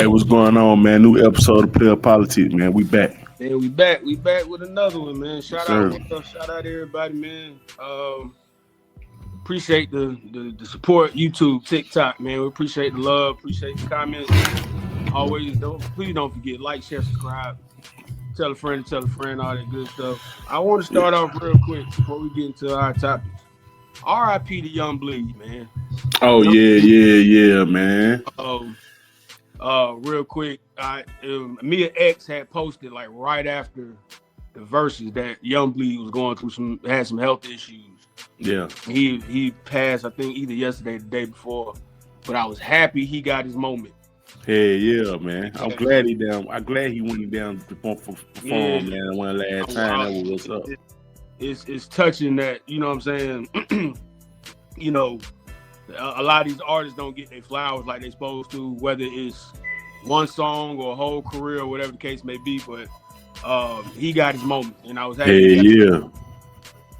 Hey, what's going on, man? New episode of Playa Politics, man. We back. Yeah, we back with another one, man. Shout Sir. out everybody, man. Appreciate the support, YouTube, TikTok, man. We appreciate the love, appreciate the comments. Please don't forget, like, share, subscribe, tell a friend, all that good stuff. I want to start off real quick before we get into our topics. R.I.P. to Young Bleed, man. Oh yeah, man. Real quick, me and X had posted like right after the verses that Young Bleed was going through had some health issues. Yeah. He passed, I think, either yesterday or the day before. But I was happy he got his moment. Hey, yeah, man. I'm glad he went down to perform, man. One last time. That was what's up. It's touching that, you know what I'm saying? You know, a lot of these artists don't get their flowers like they're supposed to, whether it's one song or a whole career or whatever the case may be. But he got his moment, and I was happy. Hey, yeah.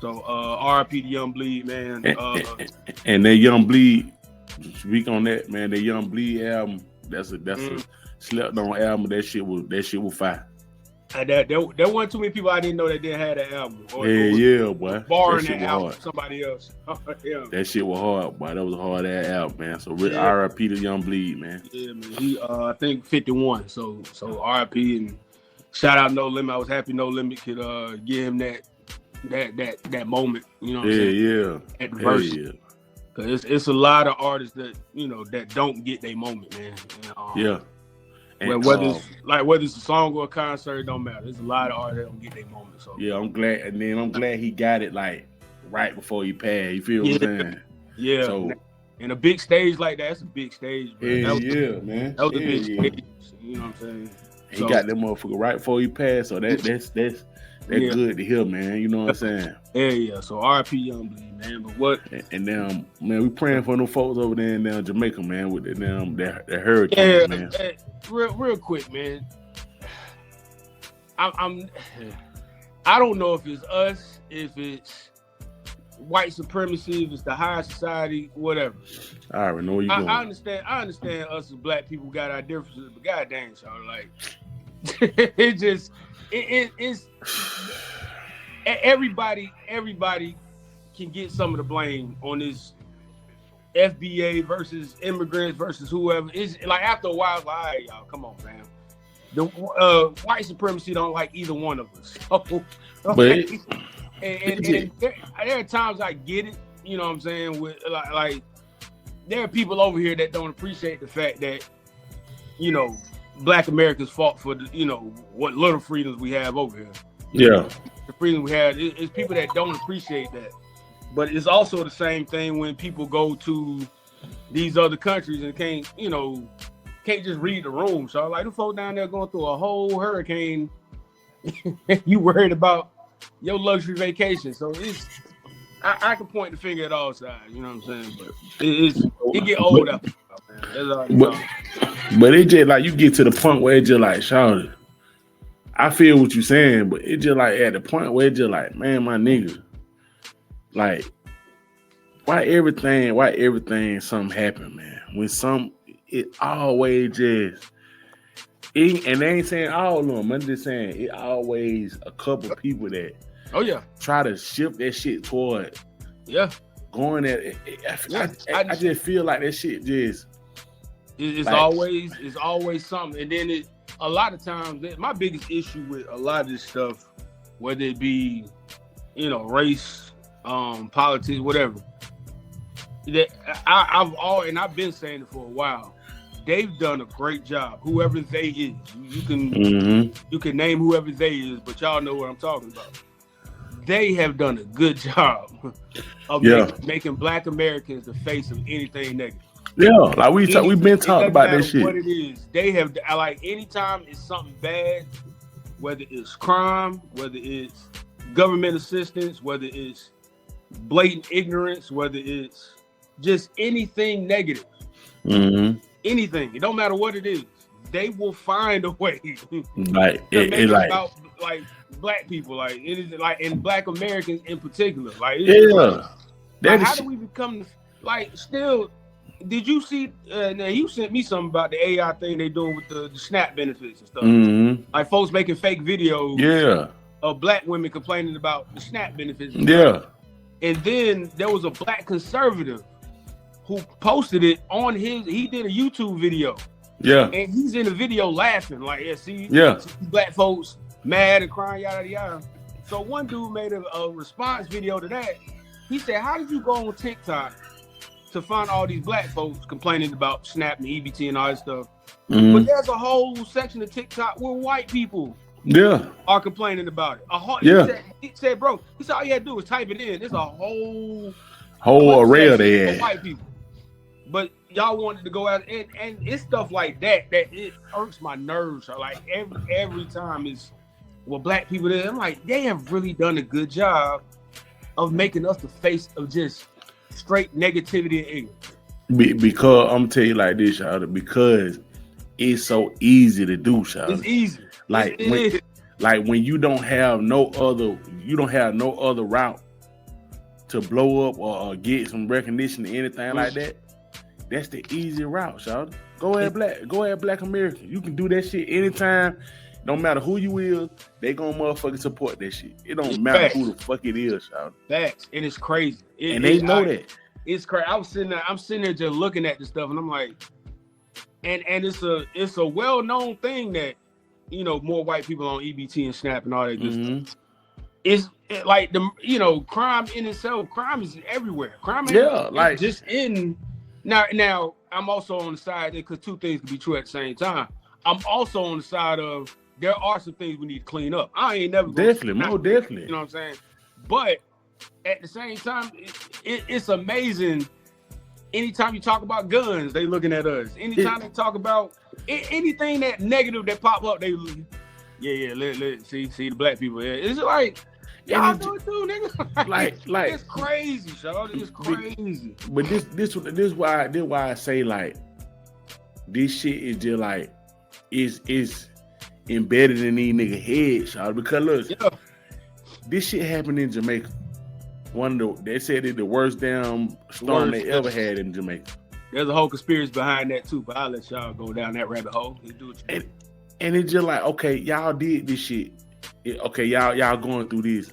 So R.I.P. to Young Bleed, man. And that Young Bleed, speak on that, man. That Young Bleed album, that's a slept on album. That shit was fire. There weren't too many people I didn't know that didn't have that album. Yeah, boy. Barring that album from somebody else. Yeah. That shit was hard, boy. That was a hard ass album, man. So R.I.P. to Young Bleed, man. Yeah, man. He I think 51. So R.I.P. and shout out No Limit. I was happy No Limit could give him that moment. You know what I'm saying? Yeah. At the verse. Yeah. Cause it's a lot of artists that that don't get their moment, man. Yeah. And whether it's a song or a concert, it don't matter. There's a lot of artists that don't get their moment. So yeah, I'm glad he got it like right before he passed. You feel what I'm saying? Yeah. So and a big stage like that's a big stage, man. Man. That was a big stage. You know what I'm saying? He got that motherfucker right before he passed. So that's good to hear, man. You know what I'm saying? Yeah. So R.I.P. Young Bleed, man. But what? And now, man, we praying for them folks over there in Jamaica, man, with that hurricane, man. Real quick, man. I don't know if it's us, if it's white supremacy, if it's the high society, whatever. I already know where you're going. I understand us as black people got our differences, but goddamn, y'all, like it's everybody can get some of the blame on this FBA versus immigrants versus whoever. It's like after a while, it's like, all right, y'all, come on, fam. The white supremacy don't like either one of us. Okay. And there are times I get it, you know what I'm saying? With like there are people over here that don't appreciate the fact that, Black Americans fought for what little freedoms we have over here. Yeah. The freedom we have. It's people that don't appreciate that. But it's also the same thing when people go to these other countries and can't just read the room. So like the folks down there going through a whole hurricane, you worried about your luxury vacation. So I can point the finger at all sides, you know what I'm saying? But it get old up. But it just like you get to the point where it just like, Charlotte, I feel what you're saying, but it just like at the point where it just like, man, my nigga, like, why everything something happen, man? When it always just, and they ain't saying all of them. I'm just saying it always a couple people that try to shift that shit toward going at it. I just feel like that shit just it's always something, and then a lot of times my biggest issue with a lot of this stuff, whether it be race, politics, whatever, that I've been saying it for a while. They've done a great job. Whoever they is, you can name whoever they is, but y'all know what I'm talking about. They have done a good job of making Black Americans the face of anything negative. Yeah, like we've been talking about that shit. What it is, they have like anytime it's something bad, whether it's crime, whether it's government assistance, whether it's blatant ignorance, whether it's just anything negative, anything. It don't matter what it is. They will find a way. Like about like Black people, like it is like and Black Americans in particular. Like how do we become like still? did you see? Now you sent me something about the AI thing they doing with the SNAP benefits and stuff. Mm-hmm. Like folks making fake videos. Yeah. Of black women complaining about the SNAP benefits. Yeah. And then there was a black conservative who posted it on he did a YouTube video. Yeah. And he's in the video laughing, like, see black folks mad and crying, yada, yada. So one dude made a response video to that. He said, how did you go on TikTok to find all these black folks complaining about SNAP and EBT and all that stuff? Mm-hmm. But there's a whole section of TikTok where white people are complaining about it. He said, bro, he said all you had to do was type it in. There's a whole array of they white people. But y'all wanted to go out and it's stuff like that it irks my nerves. So like every time it's black people there, I'm like, they have really done a good job of making us the face of just straight negativity and ignorance. Because I'm tell you like this, y'all, because it's so easy to do, y'all. It's easy. Like when you don't have no other route to blow up or get some recognition or anything like that. That's the easy route, y'all. Go ahead, black American. You can do that shit anytime. No matter who you is, they gonna motherfucking support that shit. It don't matter who the fuck it is, y'all. Facts, and it's crazy. They know that. It's crazy. I'm sitting there just looking at this stuff, and I'm like, and it's a well-known thing that, you know, more white people on EBT and SNAP and all that good stuff. It's like crime in itself. Crime is everywhere. Crime, like just in now. I'm also on the side because two things can be true at the same time. I'm also on the side of there are some things we need to clean up. I ain't never definitely. You know what I'm saying? But at the same time, it's amazing. Anytime you talk about guns, they looking at us. Anytime they talk about anything that negative that pop up, they let see the black people. Yeah. It's like y'all do it too, nigga. like it's crazy, y'all. It's crazy. But this why I say like this shit is just like is embedded in these nigga heads, y'all. Because look, this shit happened in Jamaica. They said it's the worst damn storm they ever had in Jamaica. There's a whole conspiracy behind that too, but I'll let y'all go down that rabbit hole. You do it. And it's just like, okay, y'all did this shit. Okay, y'all going through this.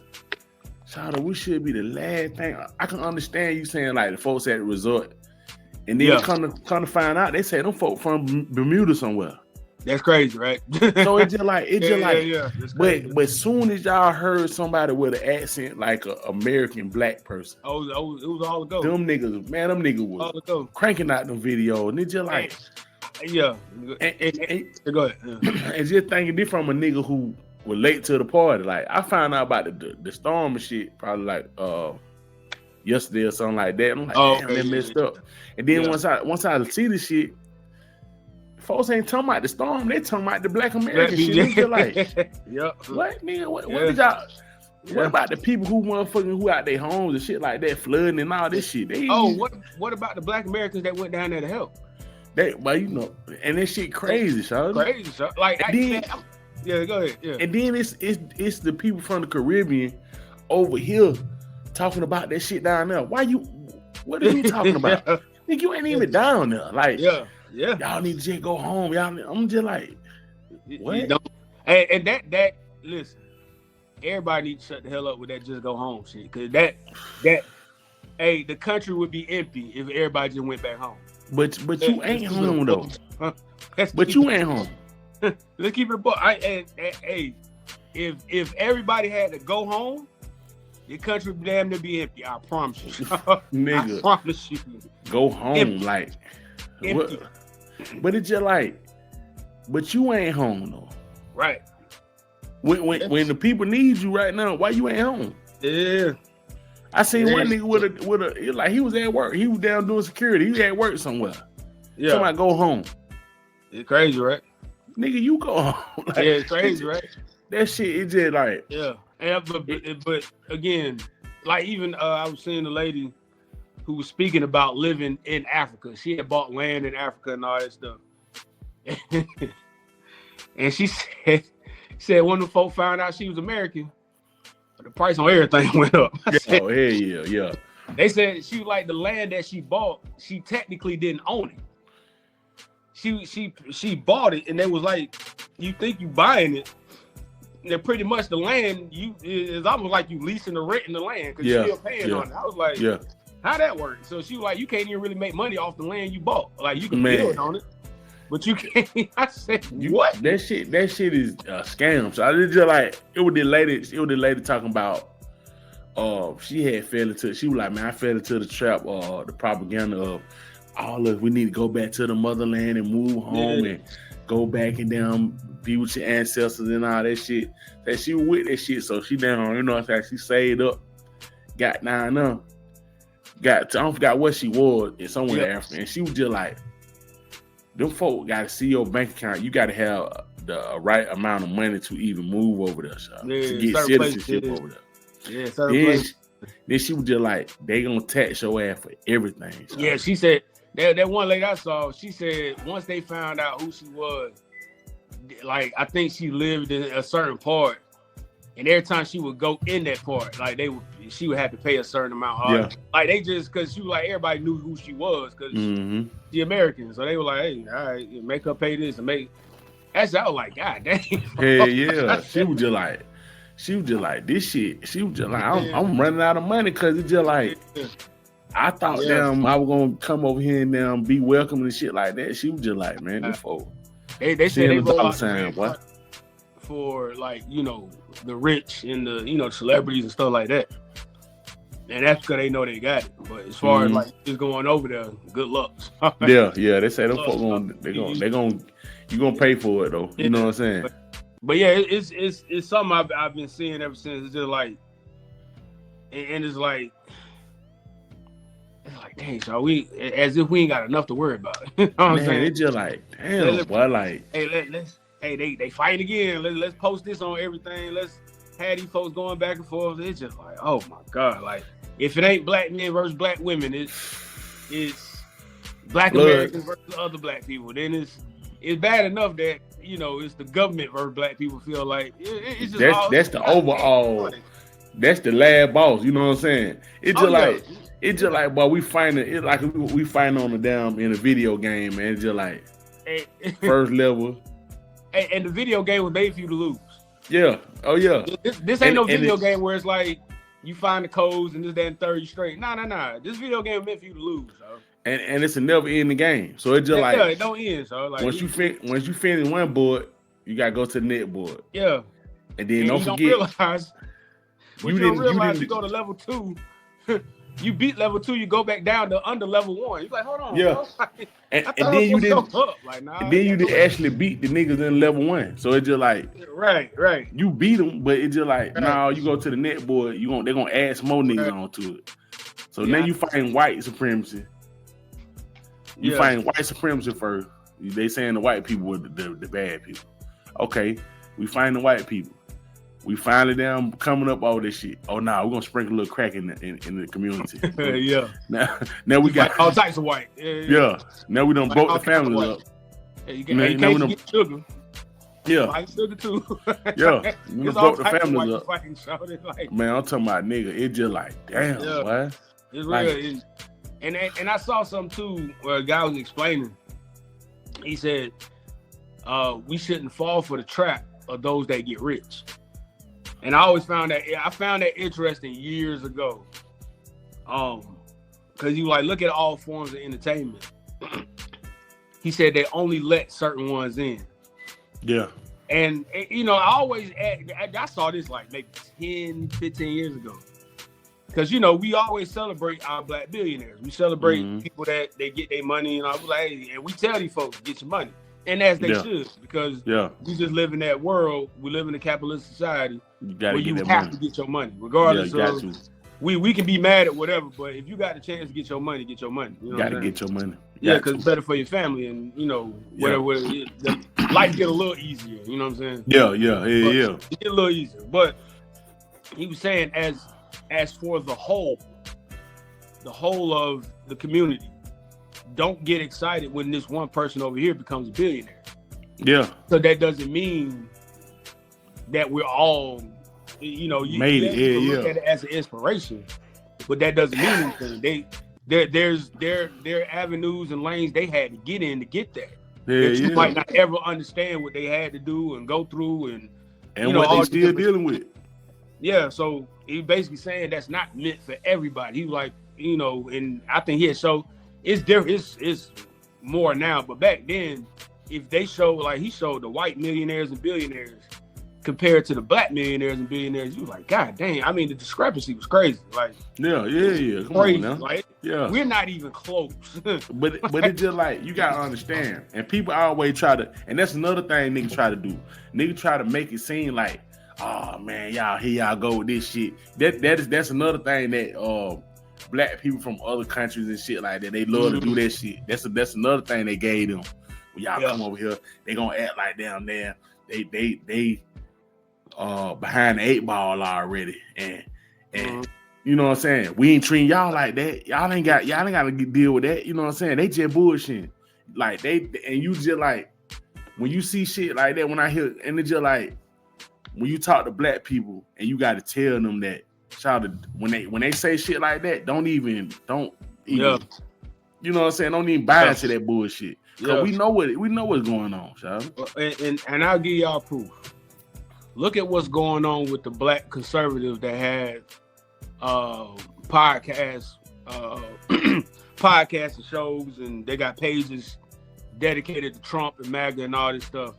Shawty, we should be the last thing. I can understand you saying like the folks at the resort, and then come to find out they say them folk from Bermuda somewhere. That's crazy, right? So it's just like but soon as y'all heard somebody with an accent like an American black person, it was all to go. Them niggas was cranking out them videos, and it's just like, and go ahead. Yeah. And just thinking this from a nigga who was late to the party. Like I found out about the storm and shit probably like yesterday or something like that. I'm like, damn, they messed up. And then once I see the shit. Folks ain't talking about the storm, they talking about the black American shit. They like, what nigga? What did y'all? What about the people who out their homes and shit like that, flooding and all this shit? What about the black Americans that went down there to help? And this shit crazy, son. Crazy, son. Like, go ahead. Yeah. And then it's the people from the Caribbean over here talking about that shit down there. What are you talking about? Nigga, you ain't even down there. Like, y'all need to just go home. I'm just like, what? And that listen, everybody needs to shut the hell up with that just go home shit. Cause that the country would be empty if everybody just went back home. But you ain't home though. But you ain't home. Let's keep it if everybody had to go home, the country would damn near be empty. I promise you. Nigga. I promise you. Go home empty. Like empty. But it's just like, but you ain't home though. Right. When the people need you right now, why you ain't home? Yeah. I seen one nigga with a like he was at work. He was down doing security. He was at work somewhere. Yeah. Somebody go home. It's crazy, right? Nigga, you go home. Like, it's crazy, right? That shit is just like but again, like even I was seeing a lady who was speaking about living in Africa. She had bought land in Africa and all that stuff. And she said when the folk found out she was American, the price on everything went up. Hell yeah. They said she like the land that she bought. She technically didn't own it. She bought it, and they was like, you think you buying it? And pretty much the land is almost like you leasing the rent in the land because you're still paying on it. I was like, how that work? So she was like, you can't even really make money off the land you bought. Like you can build on it, but you can't. I said, what? That shit is a scam. So I just like it was the lady talking about. She had fell into. She was like, man, I fell into the trap. The propaganda of all of we need to go back to the motherland and move home and go back and down be with your ancestors and all that shit. That she was with that shit, so she down. You know what I'm saying? She saved up, got down there. I don't forgot what she was in somewhere in Africa, and she was just like, them folk got to see your bank account. You got to have the right amount of money to even move over there, to get citizenship over there. Yeah, then she was just like, they gonna tax your ass for everything. So. Yeah, she said that one lady I saw. She said once they found out who she was, like I think she lived in a certain part, and every time she would go in that part, like she would have to pay a certain amount. Like they just because she was like everybody knew who she was because the Americans, so they were like, hey, all right, make her pay this and make. That's I was like, God dang. Hey, yeah, she was just like this shit. She was just like, I'm running out of money because it's just like I thought damn I was gonna come over here and damn be welcome and shit like that. She was just like, man, this folk. They said they roll out the for like, you know, the rich and the, you know, celebrities and stuff like that. And that's because they know they got it. But as far as like just going over there, good luck. yeah, they say them folk you gonna pay for it though. You know what I'm saying? But yeah, it's something I've been seeing ever since. It's just like, and it's like, dang, so as if we ain't got enough to worry about. You know what I'm saying? It's just like, damn, boy, like, they fight again. Let's post this on everything. Let's have these folks going back and forth. It's just like, oh my God, like if it ain't black men versus black women, it's black Americans versus other black people. Then it's bad enough that, you know, it's the government versus black people feel like it's just that's the overall. That's the last boss. You know what I'm saying? It's just like, boy, we fighting it like we fighting on the damn in a video game, man. It's just like first level. And the video game was made for you to lose. Yeah. Oh yeah. This ain't no video game where it's like you find the codes and this, that, and third you straight. Nah. This video game meant for you to lose. So. And it's a never ending game. So it's just like it don't end. So like once you finish one board, you gotta go to the next board. Yeah. And then don't forget. You don't realize you go to level 2. You beat level 2, you go back down to under level 1. You're like, hold on. Yeah. And then you didn't. Like, nah, and then you didn't actually beat the niggas in level 1. So it's just like right. You beat them, but it's just like you go to the net board. They're gonna add some more niggas onto it. So now you fighting white supremacy. You fighting white supremacy first. They saying the white people were the bad people. Okay, we find the white people. We finally them coming up all this shit. Oh no, we're gonna sprinkle a little crack in the community. Yeah. Now we got all types of white. Yeah. Now we done broke the family up. Yeah, you can't get sugar. Yeah. Like sugar too. Yeah. We done broke the family up. Like, man, I'm talking about nigga. It just like damn, boy. It's real. And I saw something too where a guy was explaining. He said, we shouldn't fall for the trap of those that get rich. And I found that interesting years ago. Because you like look at all forms of entertainment. He said they only let certain ones in. Yeah. And you know, I saw this like maybe 10, 15 years ago. Because, you know, we always celebrate our black billionaires. We celebrate people that they get their money, and I was like, hey, and we tell these folks, get your money. And as they should, because we just live in that world. We live in a capitalist society where you have to get your money, regardless of. We can be mad at whatever, but if you got the chance to get your money, get your money. You know got to get your money. Yeah, because it's better for your family, and you know, whatever life get a little easier. You know what I'm saying? Yeah. It get a little easier, but he was saying as for the whole of the community, don't get excited when this one person over here becomes a billionaire. Yeah. So that doesn't mean that we're all, you know, you made it. look at it as an inspiration. but that doesn't mean anything. There's avenues and lanes they had to get in to get that. You might not ever understand what they had to do and go through and what they still dealing with. Yeah, so he's basically saying that's not meant for everybody. He was like, and I think he had showed it's different. It's more now, but back then, if they showed like he showed the white millionaires and billionaires compared to the black millionaires and billionaires, you was like, God dang! I mean, the discrepancy was crazy. Like, yeah, come crazy. On now. Like, yeah, we're not even close. but it's just like you gotta understand, and people always try to, and that's another thing niggas try to do. Niggas try to make it seem like, oh man, y'all here y'all go with this shit. That's another thing that black people from other countries and shit like that, they love to do that shit. That's another thing they gave them. When y'all come over here, they gonna act like down there. They behind the 8 ball already, and you know what I'm saying. We ain't treating y'all like that. Y'all ain't got to deal with that. You know what I'm saying. They just bullshitting. Like and you just like when you see shit like that. When I hear and it's just like when you talk to black people and you got to tell them that. When they say shit like that, don't even. You know what I'm saying. Don't even buy into that bullshit. Cause we know what's going on, child. And I'll give y'all proof. Look at what's going on with the black conservatives that had podcasts and shows, and they got pages dedicated to Trump and MAGA and all this stuff.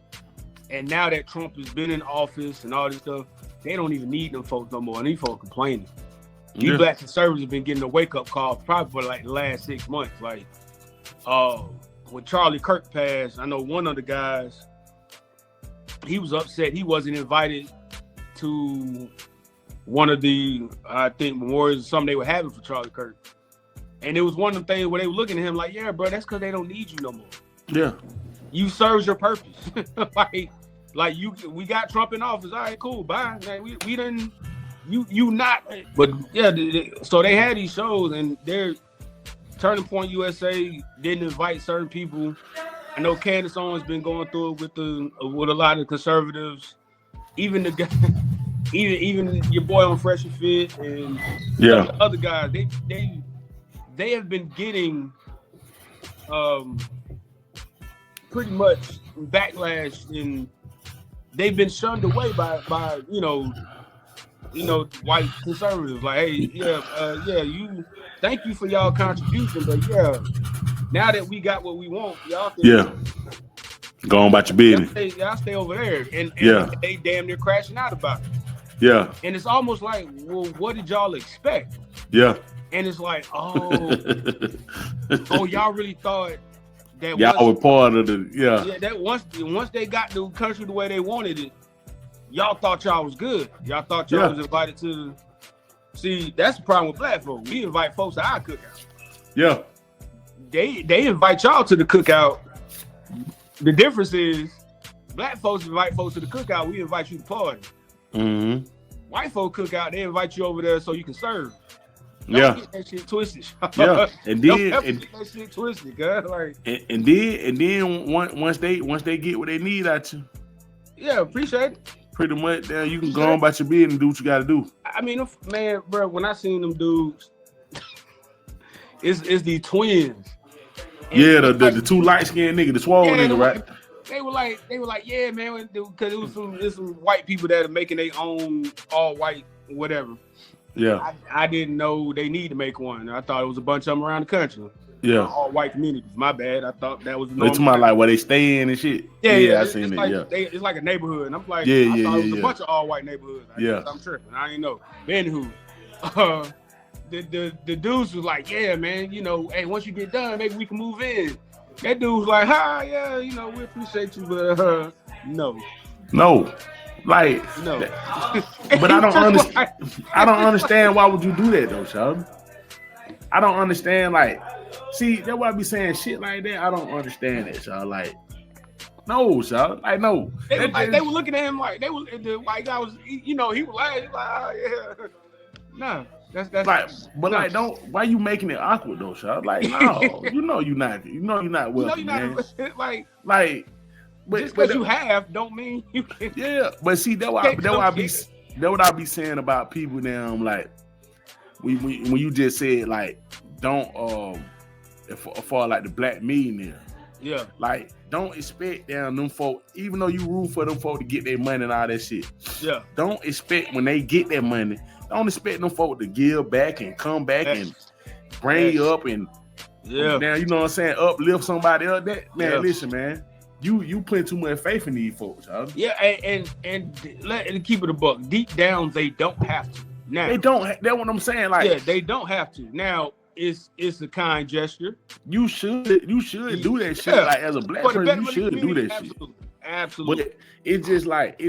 And now that Trump has been in office and all this stuff, they don't even need them folks no more. And these folks complaining. These black conservatives have been getting a wake-up call probably for like the last 6 months. Like, when Charlie Kirk passed, I know one of the guys, he was upset he wasn't invited to one of the, I think, memorials or something they were having for Charlie Kirk. And it was one of the things where they were looking at him like, yeah, bro, that's because they don't need you no more. Yeah. You served your purpose. like we got Trump in office. All right, cool, bye. Like, we didn't, you not. But yeah, so they had these shows, and they're, Turning Point USA didn't invite certain people. I know Candace Owens been going through it with a lot of conservatives. Even the guy, even your boy on Fresh and Fit and the other guys, they have been getting pretty much backlash, and they've been shunned away by white conservatives. Like, hey, you thank you for y'all contribution, but now that we got what we want, y'all go on about your business. Y'all stay over there, and they damn near crashing out about it. Yeah, and it's almost like, well, what did y'all expect? Yeah, and it's like, oh, y'all really thought that y'all were part of the that once they got the country the way they wanted it, y'all thought y'all was good. Y'all thought y'all was invited to. See, that's the problem with black folks. We invite folks to our cookout. Yeah. They invite y'all to the cookout. The difference is black folks invite folks to the cookout. We invite you to party. Mm-hmm. White folk cookout, they invite you over there so you can serve. Don't get that shit twisted. Yeah, and then get that shit twisted, guys. Like, and then once they get what they need out you. Yeah, appreciate it. Pretty much, you can go on about your business and do what you got to do. I mean, man, bro, when I seen them dudes, it's these twins. And the two light skinned nigga, the swole nigga, right? They were like, yeah, man, because it was some white people that are making their own all white whatever. Yeah, I didn't know they need to make one. I thought it was a bunch of them around the country. Yeah, all white communities. My bad. I thought that was normal. It's my like where they stay in and shit. Yeah, I seen it. It's like a neighborhood, and I'm like, I thought it was a bunch of all white neighborhoods. I'm tripping. I ain't know. Anywho, the dudes was like, yeah, man, hey, once you get done, maybe we can move in. That dude was like, hi, yeah, we appreciate you, but no. Like, no. But I don't understand. I don't understand why would you do that though, child. I don't understand. Like, see, that's why I be saying shit like that. I don't understand that, y'all. Like, no, child. Like, no. They were looking at him like the white guy was. He was like, oh, yeah. Nah, that's like, but like, don't. Why you making it awkward though, child? Like, no, you're not. You're not welcome, man. Like. Just because you have don't mean you can. Yeah, but see, that's what I be saying about people now. I'm like, when you just said like don't for like the black millionaire. Yeah. Like, don't expect them folk, even though you root for them folk to get their money and all that shit. Yeah. Don't expect when they get their money, don't expect them folk to give back and come back and bring you up and now, you know what I'm saying, uplift somebody else. That man, listen, man. You put too much faith in these folks, huh? Yeah, and let keep it a buck. Deep down, they don't have to. Now they don't. That's what I'm saying. Like, they don't have to. Now it's a kind gesture. You should do that shit. Like, as a black person, you should do that shit. Absolutely. But it's just like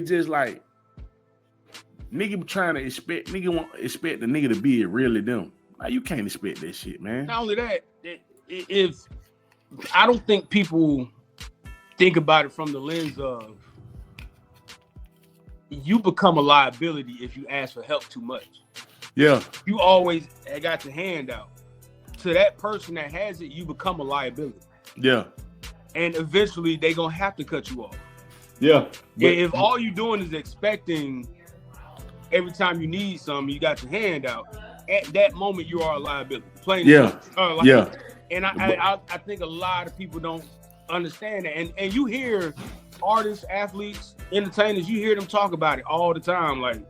nigga trying to expect the nigga to be really them. Like, you can't expect that shit, man. Not only that, if I don't think people think about it from the lens of you become a liability if you ask for help too much. Yeah. You always got your hand out. To that person that has it, you become a liability. Yeah. And eventually they gonna have to cut you off. Yeah. If all you doing is expecting every time you need something, you got your hand out, at that moment you are a liability. Plain And I think a lot of people don't understand that. And you hear artists, athletes, entertainers, you hear them talk about it all the time. Like,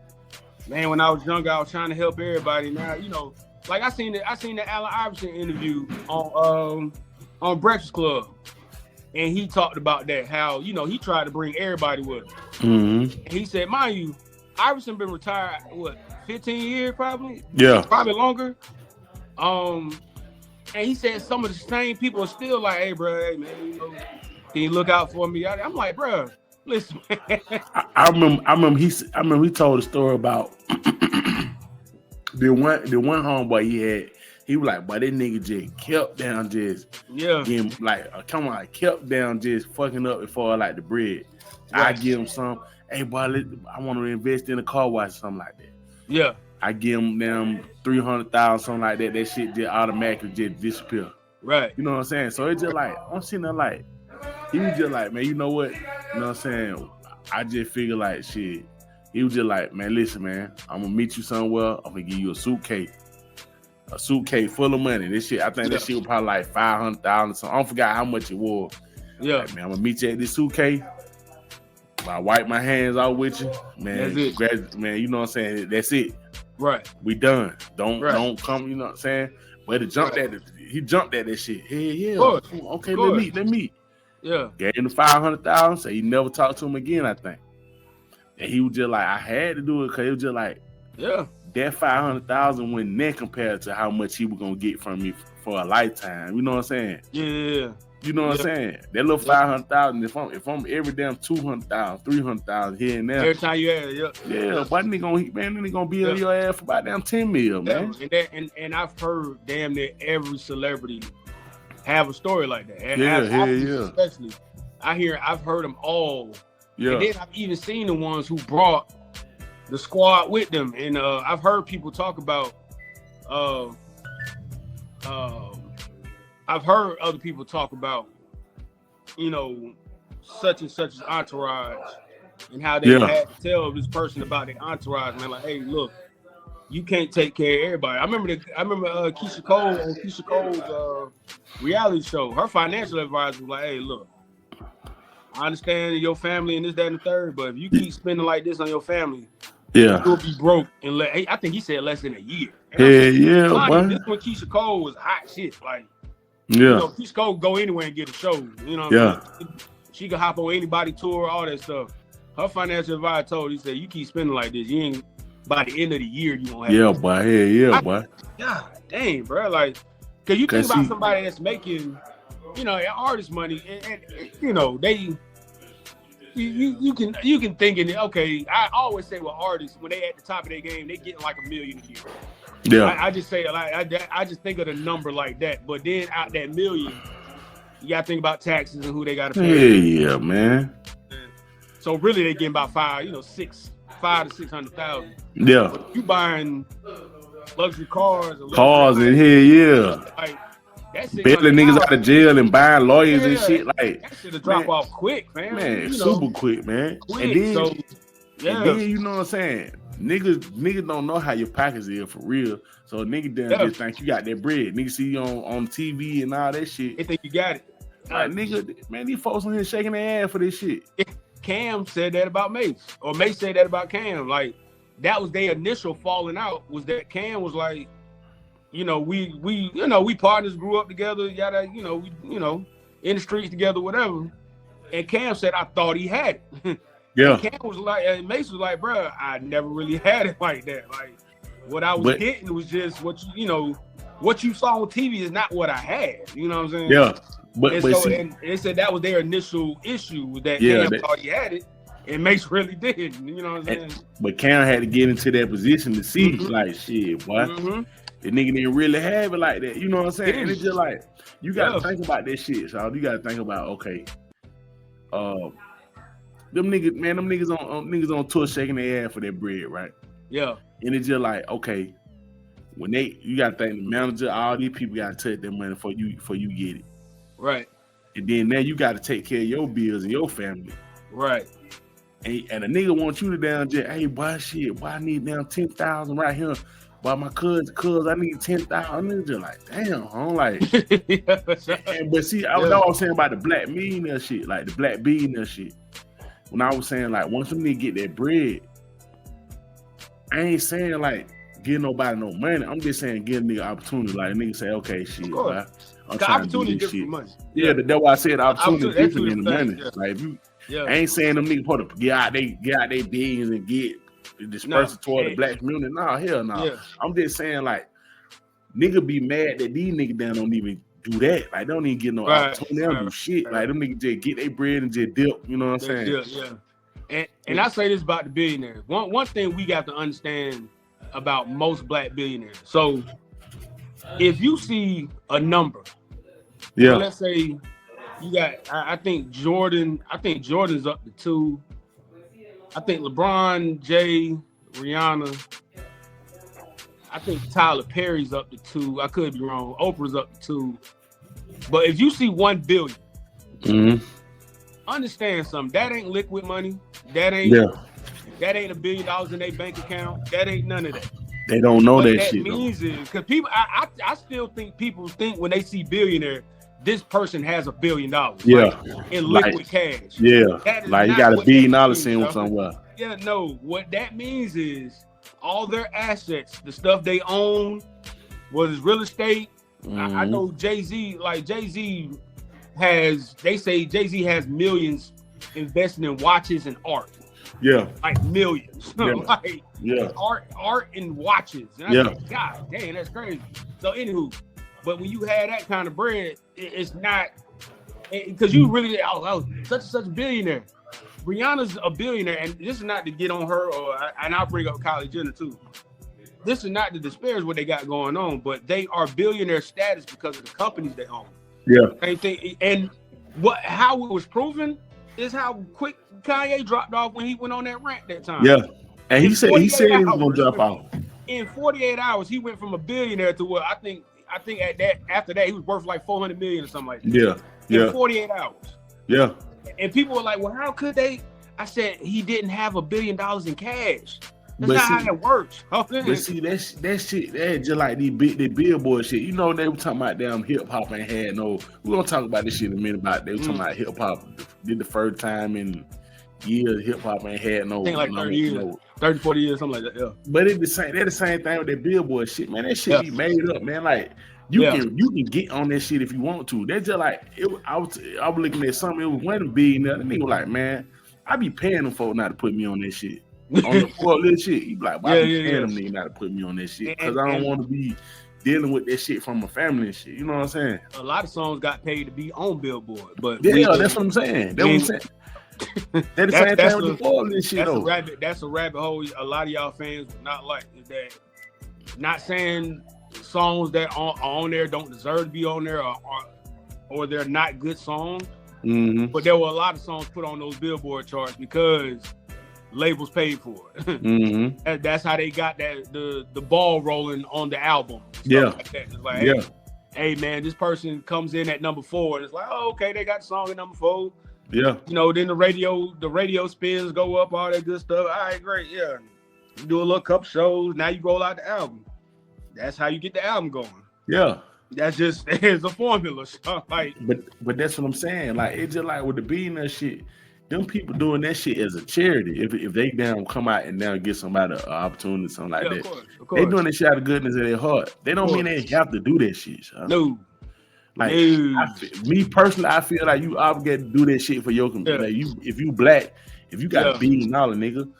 man, when I was younger, I was trying to help everybody. Now, you know, like I seen the Allen Iverson interview on Breakfast Club, and he talked about that, how, you know, he tried to bring everybody with him. Mm-hmm. And he said, mind you, Iverson been retired, 15 years probably? Yeah. Probably longer. And he said some of the same people are still like, hey, bro, hey, man, you know, can you look out for me? I'm like, bro, listen, man. I remember he told a story about the one homeboy he had. He was like, boy, that nigga just kept down getting, like, come on, kept down just fucking up before like the bread. Right. I give him some, hey, boy, I want to invest in a car wash or something like that. Yeah. I give him them 300,000, something like that. That shit just automatically just disappear. Right. You know what I'm saying? So it's just like, I'm sitting there like, he was just like, man, you know what? You know what I'm saying? I just figure like, shit. He was just like, man, listen, man, I'm gonna meet you somewhere. I'm gonna give you a suitcase full of money. This shit, I think this shit was probably like 500,000. So I forgot how much it was. Yeah. Like, man, I'm gonna meet you at this suitcase. I wipe my hands out with you, man. That's it. Man, you know what I'm saying? That's it. Right. We done. Don't come, you know what I'm saying? But he jumped at that shit. Yeah. Okay, let me. Yeah. Gave him the 500,000, so he never talked to him again, I think. And he was just like, I had to do it because it was just like, that 500,000 went net compared to how much he was gonna get from me for a lifetime. You know what I'm saying? Yeah. You know what I'm saying? That little 500,000. If I'm every damn 200,000, 300,000 here and there. Every time you add it, yeah. But then gonna be on your ass for about damn 10 mil, man. And I've heard damn near every celebrity have a story like that. And especially, I've heard them all. Yeah. And then I've even seen the ones who brought the squad with them. And I've heard people talk about I've heard other people talk about, you know, such and such as entourage and how they had to tell this person about their entourage, man. Like, hey, look, you can't take care of everybody. I remember Keisha Cole on Keisha Cole's reality show. Her financial advisor was like, hey, look, I understand your family and this, that, and the third, but if you keep spending like this on your family, you'll be broke in I think he said less than a year. This when Keisha Cole was hot shit, like. Yeah. You know, Keisha Cole go anywhere and get a show. You know what I mean? She could hop on anybody tour, all that stuff. Her financial advisor told her, he said, you keep spending like this, you ain't, by the end of the year, you gonna have boy. God dang, bro. Like, cause you think about somebody that's making, you know, artist money, and you know, you can think in it, okay, I always say with artists, when they at the top of their game, they getting like $1 million a year. Yeah, I just say like I just think of the number like that, but then out that $1 million, you gotta think about taxes and who they gotta pay. Yeah, man. So really, they getting about $500,000 to $600,000. Yeah, but you buying luxury cars and like that's bailing niggas out of jail and buying lawyers and shit. Like that shit'll drop off quick, man. Man, super quick, man. And then you know what I'm saying? niggas don't know how your pockets is for real. So nigga just think you got that bread. Nigga see you on TV and all that shit. They think you got it. Like nigga, man, these folks on here shaking their ass for this shit. Cam said that about Mace, or Mace said that about Cam. Like that was their initial falling out. Was that Cam was like, we partners, grew up together, yada, in the streets together, whatever. And Cam said, I thought he had it. Yeah. And Cam was like, Mace was like, bro, I never really had it like that. Like what I was getting was just what what you saw on TV is not what I had. You know what I'm saying? Yeah. And they said that was their initial issue, that Cam thought he had it, and Mace really did. You know what I'm saying? But Cam had to get into that position to see, like, shit, boy, the nigga didn't really have it like that. You know what I'm saying? And it's just like, you got to think about this shit, so you got to think about, okay, them niggas on tour shaking their ass for their bread, right? Yeah. And it's just like, okay, you got to think the manager, all these people got to touch their money before you get it. Right. And then now you got to take care of your bills and your family. Right. And a nigga wants you to down just, hey, boy, shit, boy, I need down 10,000 right here. Boy, my cuz, I need 10,000. I'm just like, damn, I'm like, but see, I was saying about the black millionaire shit, like the black billionaire shit. When I was saying, like, once them niggas get that bread, I ain't saying, like, give nobody no money. I'm just saying give a nigga opportunity. Like, a nigga say, okay, shit, boy, I'm trying to do this shit. Money. Yeah, that's why I said opportunity different than the money. Yeah. Like, I ain't saying them niggas supposed to get out they billions and get dispersed toward the black community. Nah, hell no. Yeah. I'm just saying, like, nigga be mad that these niggas down don't even do that. Like, they don't even get no opportunity. They don't do shit. Like, them niggas just get their bread and just dip. You know what I'm saying? Yeah. And I say this about the billionaires. One thing we got to understand about most black billionaires. So if you see a number, let's say you got, I think Jordan's up to 2. I think LeBron, Jay, Rihanna. I think Tyler Perry's up to 2. I could be wrong. Oprah's up to 2. But if you see 1 billion, understand something. That ain't liquid money. That ain't $1 billion in their bank account. That ain't none of that. They don't know what that shit. What that means is because people, I still think people think when they see billionaire, this person has $1 billion. In liquid cash. Yeah, like you got $1 billion sitting somewhere. Yeah, no. What that means is all their assets, the stuff they own, whether it's real estate. I know Jay-Z. Like Jay-Z they say Jay-Z has millions investing in watches and art. Yeah. Like millions. Art and watches. And I think, God damn, that's crazy. So anywho, but when you have that kind of bread, it's not, because you really, such and such a billionaire. Rihanna's a billionaire, and this is not to get on her, and I'll bring up Kylie Jenner too. This is not to disparage what they got going on, but they are billionaire status because of the companies they own. Yeah. And how it was proven is how quick Kanye dropped off when he went on that rant that time. Yeah. And he said he was gonna drop off. In 48 hours, he went from a billionaire to what I think after that he was worth like 400 million or something like that. Yeah. In 48 hours. Yeah. And people were like, well, how could they? I said he didn't have $1 billion in cash. That's not how that works. But see, that shit, that's just like the Billboard shit. You know, they were talking about damn hip hop ain't had no. We're gonna talk about this shit in a minute. They were talking about hip hop did the first time in years hip hop ain't had no. I think like 30 years, 30, 40 years, something like that. Yeah. But they're the same thing with that Billboard shit, man. That shit be made up, man. Like you can get on that shit if you want to. That's just like I was looking at something. It was one of the nigga was like, man, I be paying them folks not to put me on that shit. On the poor little shit, you be like, why you paying them niggas not to put me on that shit? Because I don't want to be dealing with that shit from my family and shit. You know what I'm saying? A lot of songs got paid to be on Billboard, but that's what I'm saying. That's what I'm saying. They're the same thing with the poor little shit. That's a rabbit hole. A lot of y'all fans would not like. Is that not saying songs that are on there don't deserve to be on there, or they're not good songs? But there were a lot of songs put on those Billboard charts because labels paid for it. That's how they got the ball rolling on the album. Like that. It's like, hey man, this person comes in at number 4, and it's like, oh, okay, they got the song at number 4. Yeah. You know, then the radio spins go up, all that good stuff. All right, great, You do a little couple shows. Now you roll out the album. That's how you get the album going. Yeah. That's just there's a formula. So, like, but that's what I'm saying. Like it's just like with the billionaire shit. Them people doing that shit as a charity. If they down come out and now get somebody an opportunity, something like that. Of course. They doing that shit out of goodness of their heart. They don't mean they have to do that shit. Son. No. Like me personally, I feel like you obligated to do that shit for your community. Yeah. Like if you black, if you got $1 billion, nigga,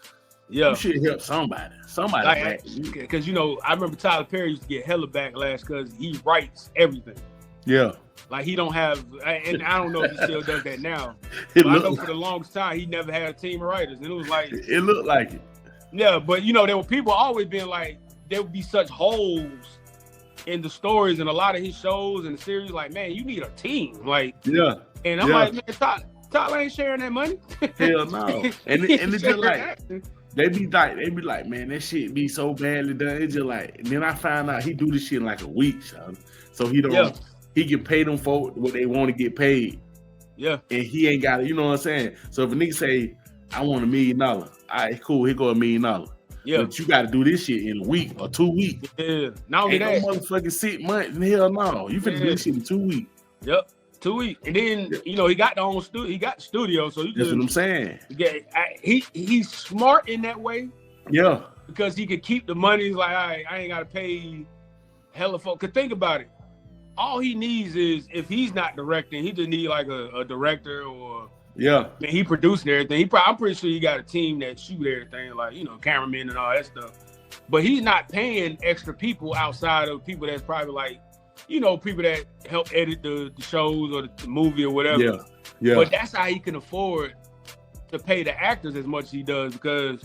you should help somebody. Somebody like, because I remember Tyler Perry used to get hella backlash because he writes everything. Yeah. Like he don't have, and I don't know if he still does that now. But I know for the longest time he never had a team of writers, and it was like it looked like it. Yeah, but there were people always being like there would be such holes in the stories and a lot of his shows and the series. Like, man, you need a team. Like, and I'm like, man, Tyler ain't sharing that money. Hell no. And it's just like they be like, man, that shit be so badly done. It's just like, and then I find out he do this shit in like a week, so he don't. Yeah. He get paid them for what they want to get paid. Yeah. And he ain't got it, you know what I'm saying? So if a nigga say, I want $1 million, all right, cool, here go $1 million. Yeah. But you got to do this shit in a week or 2 weeks. Yeah. Not only that. No motherfucking 6 months. Hell no. You finna do this shit in 2 weeks. Yep. 2 weeks. And then, he got the own studio. He got the studio. So that's what I'm saying. He's smart in that way. Yeah. Because he could keep the money. He's like, all right, I ain't got to pay hella folk. Because think about it. All he needs is, if he's not directing, he just need like a director or he producing everything. I'm pretty sure he got a team that shoot everything, like cameramen and all that stuff. But he's not paying extra people outside of people that's probably like, people that help edit the shows or the movie or whatever. Yeah. But that's how he can afford to pay the actors as much as he does because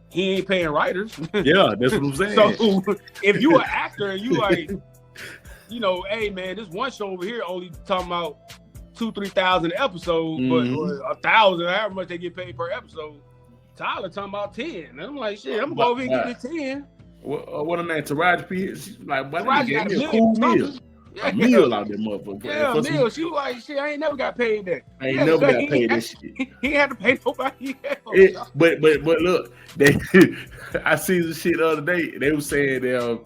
he ain't paying writers. Yeah, that's what I'm saying. So if you an actor and you like. Hey man, this one show over here only talking about 2,000-3,000 episodes, but 1,000, however much they get paid per episode. Tyler talking about 10. And I'm like, shit, I'm gonna go over here and get 10. What a man, Taraji P. She's like, but I gave me a cool meal. A meal out there, motherfucker. Yeah, a meal. She was like, shit, I ain't never got paid that. I ain't never got paid that shit. He had to pay nobody else. But look, I seen the shit the other day. They were saying that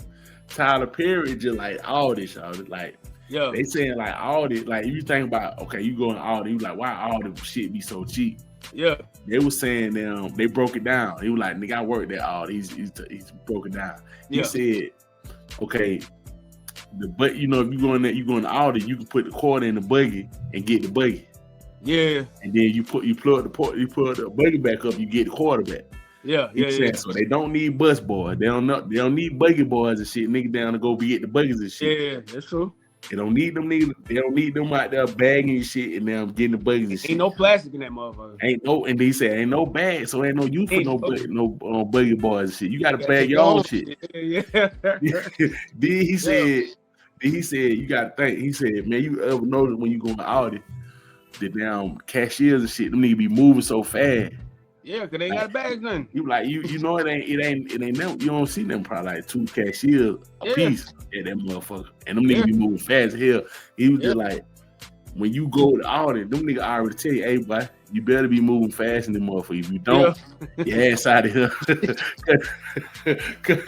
Tyler Perry just like all this, y'all. Like, they saying like all this. Like, if you think about, okay, you going all this, you like, why all this shit be so cheap? Yeah. They was saying they broke it down. He was like, nigga, I worked at all. He's broke it down. He said, okay, but if you go in there, you go in the Audi, you can put the quarter in the buggy and get the buggy. Yeah. And then you plug the buggy back up, you get the quarter back. Yeah. So they don't need bus boys. They don't need buggy boys and shit. Niggas down to go be get the buggies and shit. Yeah, that's true. They don't need them niggas. They don't need them out there bagging shit and them getting the buggies and shit. Ain't no plastic in that motherfucker. And he said ain't no bag, so ain't no use for no buggy boys and shit. You gotta bag your own shit. Yeah. Then he said you gotta think. He said, man, you ever notice when you go to Audi, the damn cashiers and shit, them niggas be moving so fast. Yeah, cause they ain't got bags nothing. You like you know it ain't them. You don't see them probably like 2 cashiers a piece at that motherfucker, and them niggas be moving fast as hell. He was just like, when you go to Audi, them niggas already tell you, hey, boy, you better be moving fast in the motherfucker. If you don't, your ass out of here.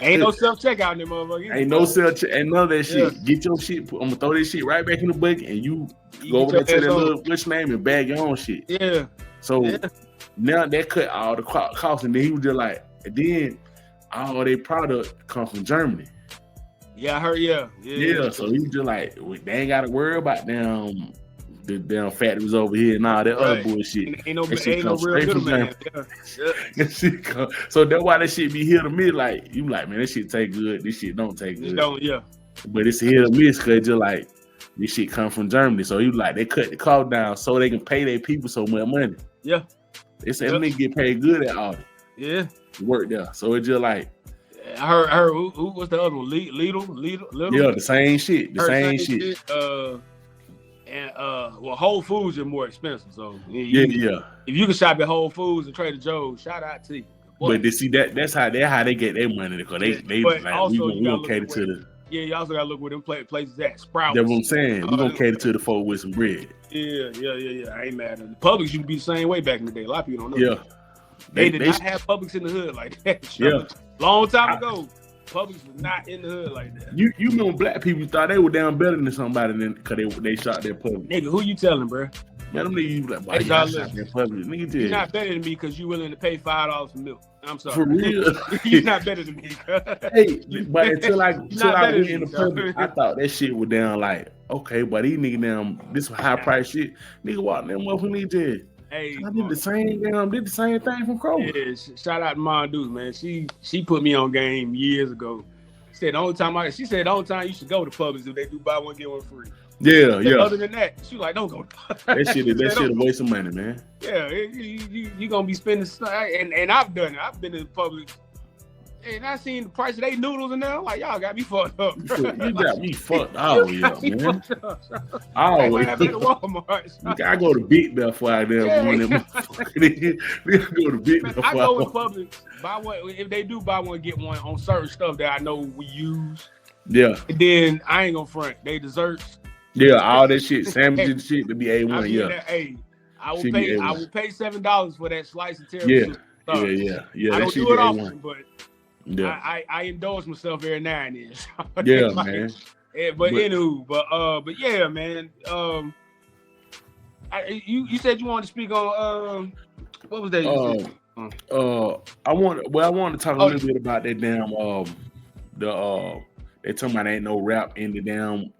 Ain't no self checkout in the motherfucker. Ain't no self check, ain't none of that shit. Yeah. Get your shit. I'm gonna throw this shit right back in the bucket, and you go over there to that little what's name and bag your own shit. Yeah. So. Yeah. Now that cut all the costs, and then he was just like, and then all their product come from Germany. Yeah, I heard. Yeah. So he was just like, they ain't got to worry about them, the damn factories over here and all that other bullshit. Ain't no real middleman. Yeah. So that's why that shit be hit or miss. Like you like, man, this shit take good. This shit don't take good. But it's a hit or miss because just like this shit come from Germany. So he was like, they cut the cost down so they can pay their people so much money. Yeah. They said them niggas get paid good at Audi. Yeah. Work there. So it's just like, I heard who was the other one? Lidl? Yeah, the same shit. Same shit. Well, Whole Foods are more expensive. So yeah. If you can shop at Whole Foods and Trader Joe's, shout out to you. But they see that's how they get their money because they like also, we gonna cater to the. Yeah, you also gotta look where them places at. Sprouts. That's what I'm saying. We gonna cater to the folk with some bread. Yeah. I ain't mad at it. The Publix used to be the same way back in the day. A lot of people don't know. Yeah. They did not have Publix in the hood like that. Yeah. Long time ago, Publix was not in the hood like that. You remember black people thought they were down better than somebody because they shot their Publix. Nigga, who you telling, bro? Man, them niggas like, why y'all shot their Publix? Nigga, you're not better than me because you willing to pay $5 for milk. I'm sorry. For real? You're not better than me. Hey, but until I went in the Publix, I thought that shit was down like, okay, but these niggas down, this high price shit. Nigga walk them up who need to. Hey, I did the same thing from Kroger. Yeah, shout out to Mom Deuce, man. She put me on game years ago. She said the only time you should go to Publix if they do buy one get one free. Yeah. Other than that, she like, don't go. That shit a waste of money, man. Yeah, you gonna be spending and I've done it. I've been in Publix and I seen the price of they noodles in there. I'm like, y'all got me fucked up. You got me fucked always up, man. Always. I go to Big Bell before I go to Big Bell. I go to Publix, buy one if they do buy one get one on certain stuff that I know we use. Yeah. And then I ain't gonna front. They desserts. Yeah, all that shit, sandwiches shit to be A1. I will pay $7 for that slice of tiramisu. Yeah. I don't do it often, but I indulge myself every now and then. Yeah, man. But yeah, man. You said you wanted to speak on what was that? I want to talk a little bit about that damn they talking about ain't no rap in the damn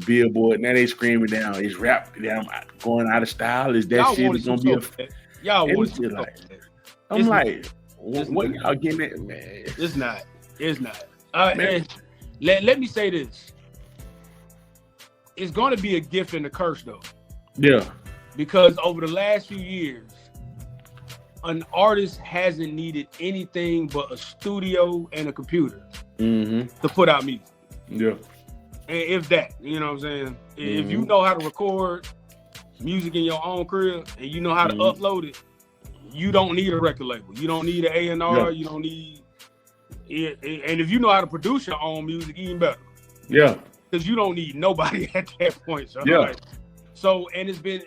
Billboard. Now they screaming down, is rap down going out of style? Is that shit is gonna be y'all want to like I'm like, what y'all getting at, man? It's not. Let me say this. It's gonna be a gift and a curse though. Yeah. Because over the last few years, an artist hasn't needed anything but a studio and a computer to put out music. Yeah. And if that, you know what I'm saying? If you know how to record music in your own crib and you know how to upload it, you don't need a record label. You don't need an A&R. Yeah. You don't need it. And if you know how to produce your own music, even better. Yeah. Because you don't need nobody at that point. So, yeah.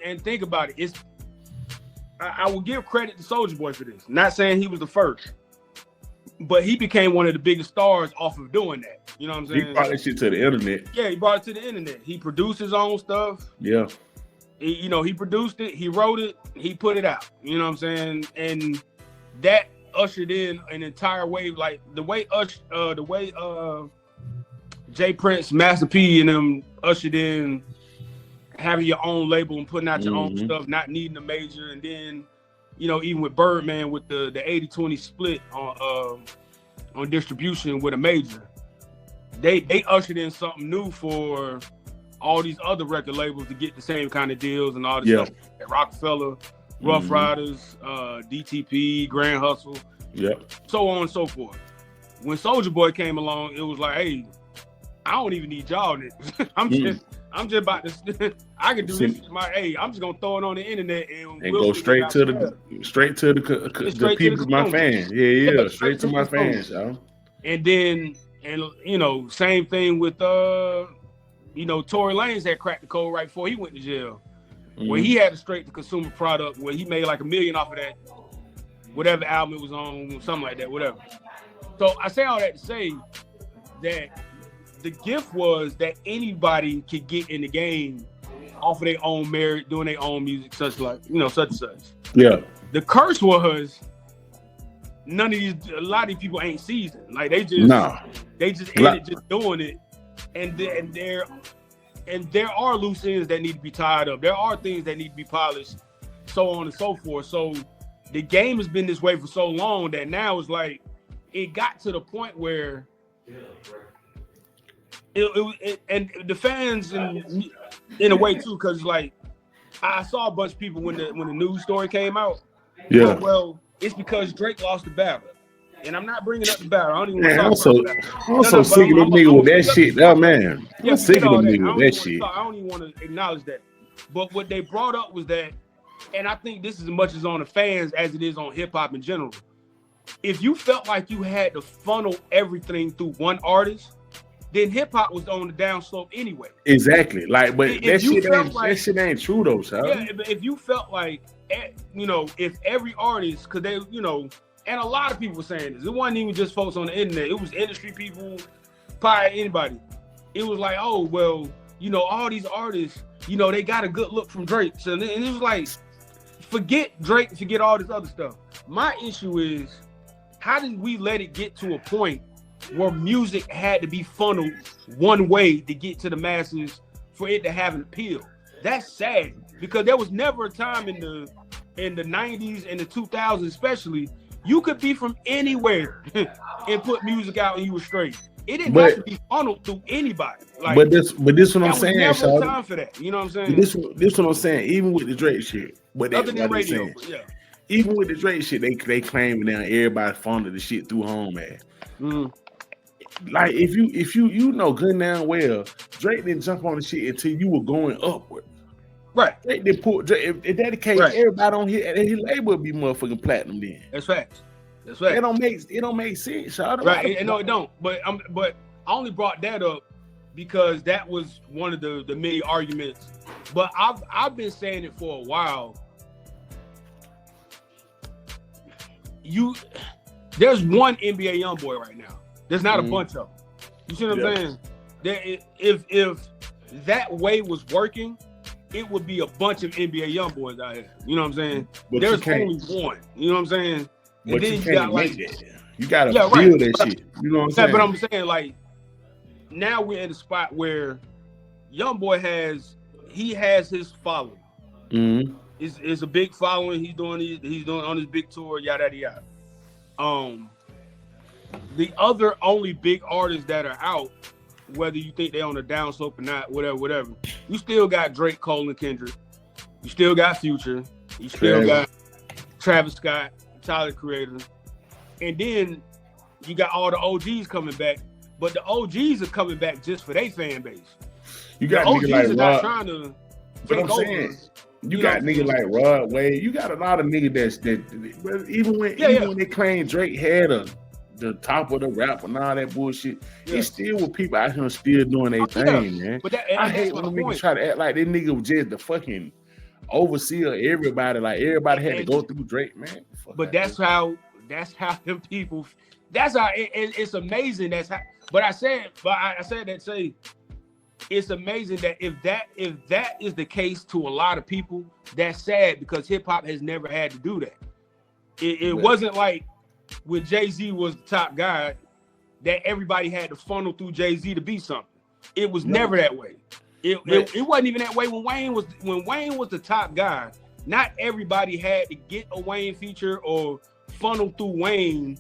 And think about it. I will give credit to Soulja Boy for this. Not saying he was the first, but he became one of the biggest stars off of doing that. You know what I'm saying? He brought that shit to the internet. Yeah, he brought it to the internet. He produced his own stuff. Yeah. He produced it, he wrote it, he put it out. You know what I'm saying? And that ushered in an entire wave, like the way J Prince, Master P, and them ushered in having your own label and putting out your own stuff, not needing a major. And then, even with Birdman with the 80-20 split on distribution with a major, they ushered in something new for all these other record labels to get the same kind of deals and all this stuff. Rockefeller, Rough Riders, DTP, Grand Hustle, so on and so forth. When Soulja Boy came along, it was like, hey, I don't even need y'all niggas. I'm just about to. I can do this. I'm just gonna throw it on the internet and go straight to the people, my fans. Yeah, straight to my fans, y'all. And then, same thing with Tory Lanez had cracked the code right before he went to jail, where he had a straight to consumer product where he made like $1 million off of that, whatever album it was on, something like that, whatever. So I say all that to say that the gift was that anybody could get in the game off of their own merit, doing their own music, such and such. Yeah. The curse was a lot of these people ain't seasoned. Like they just ended just doing it. And there are loose ends that need to be tied up. There are things that need to be polished, so on and so forth. So the game has been this way for so long that now it's like it got to the point where and the fans in a way too, because like I saw a bunch of people when the news story came out. Yeah. Well, it's because Drake lost the battle. And I'm not bringing up the battle. I don't even want to talk about that. I'm so sick of them niggas with that shit. Oh, man. I'm sick of them niggas with that shit. I don't even want to acknowledge that. But what they brought up was that, and I think this is as much as on the fans as it is on hip-hop in general. If you felt like you had to funnel everything through one artist, then hip-hop was on the downslope anyway. Exactly. Like, but that shit ain't true, though, son. Yeah, but if you felt like, if every artist, because they, And a lot of people were saying this. It wasn't even just folks on the internet. It was industry people, probably anybody. It was like, oh, well, you know, all these artists, you know, they got a good look from Drake. So, and it was like, forget Drake, forget all this other stuff. My issue is, how did we let it get to a point where music had to be funneled one way to get to the masses for it to have an appeal? That's sad, because there was never a time in the 90s and the 2000s especially, you could be from anywhere and put music out and you were straight. It didn't have to be funneled through anybody. Like, but this what I'm saying. Never time for that. You know what I'm saying? This what I'm saying. Even with the Drake shit, but other than radio, yeah. Even with the Drake shit, they claiming now everybody funneled the shit through home, man. Like if you know good and damn well, Drake didn't jump on the shit until you were going upward. Right. Drake didn't put Drake. If that the case, everybody on here, his label would be motherfucking platinum then. That's facts. That's right. It don't make sense. Right. No, it don't. But I only brought that up because that was one of the many arguments. But I've been saying it for a while. There's one NBA young boy right now. There's not a bunch of them. You see what I'm saying? If that way was working, it would be a bunch of NBA young boys out here. You know what I'm saying? But there's only one. You know what I'm saying? And but then you can't make that. You gotta feel that shit. You know what I'm saying? But I'm saying, like, now we're in a spot where young boy has his following. Mm-hmm. It's a big following. He's doing on his big tour. Yada yada yada. The other only big artists that are out, whether you think they're on the downslope or not, whatever. You still got Drake, Cole, and Kendrick. You still got Future. You still got Travis Scott, Tyler Creator. And then you got all the OGs coming back. But the OGs are coming back just for their fan base. You got the OGs like are not trying to take over. You got niggas like Rod Wave. You got a lot of niggas that even when they claim Drake had the top of the rap and all that bullshit, it's still with people out here still doing their thing, man. But I hate when niggas try to act like that nigga was just the fucking overseer of everybody. Like everybody had to go through Drake, man. But that's how them people. That's how it's amazing. That's how. But I said that say. It's amazing that if that is the case to a lot of people, that's sad, because hip hop has never had to do that. It wasn't like when Jay-Z was the top guy that everybody had to funnel through Jay-Z to be something. It was never that way. It wasn't even that way when Wayne was the top guy. Not everybody had to get a Wayne feature or funnel through Wayne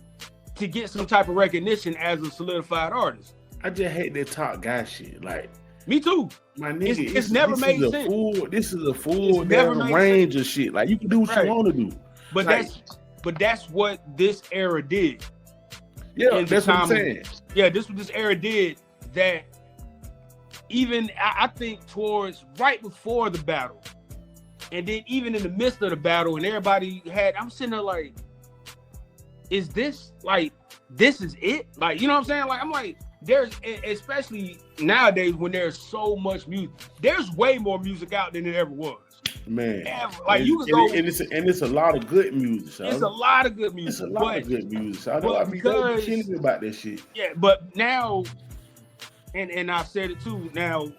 to get some type of recognition as a solidified artist. I just hate that top guy shit. Like, me too. My nigga, it's never made sense. This is a full damn range of shit. Like, you can do what you want to do. But that's what this era did. Yeah, that's what I'm saying. Yeah, this what this era did. That even I think towards right before the battle, and then even in the midst of the battle, and everybody I'm sitting there like, is this it? Like, you know what I'm saying? Like, I'm like, there's, especially nowadays when there's so much music, there's way more music out than it ever was. Man, like, you can go, and it's a lot of good music. So. It's a lot of good music. It's a lot of good music. So I know I be kidding about that shit. Yeah, but now, and I've said it too. Now,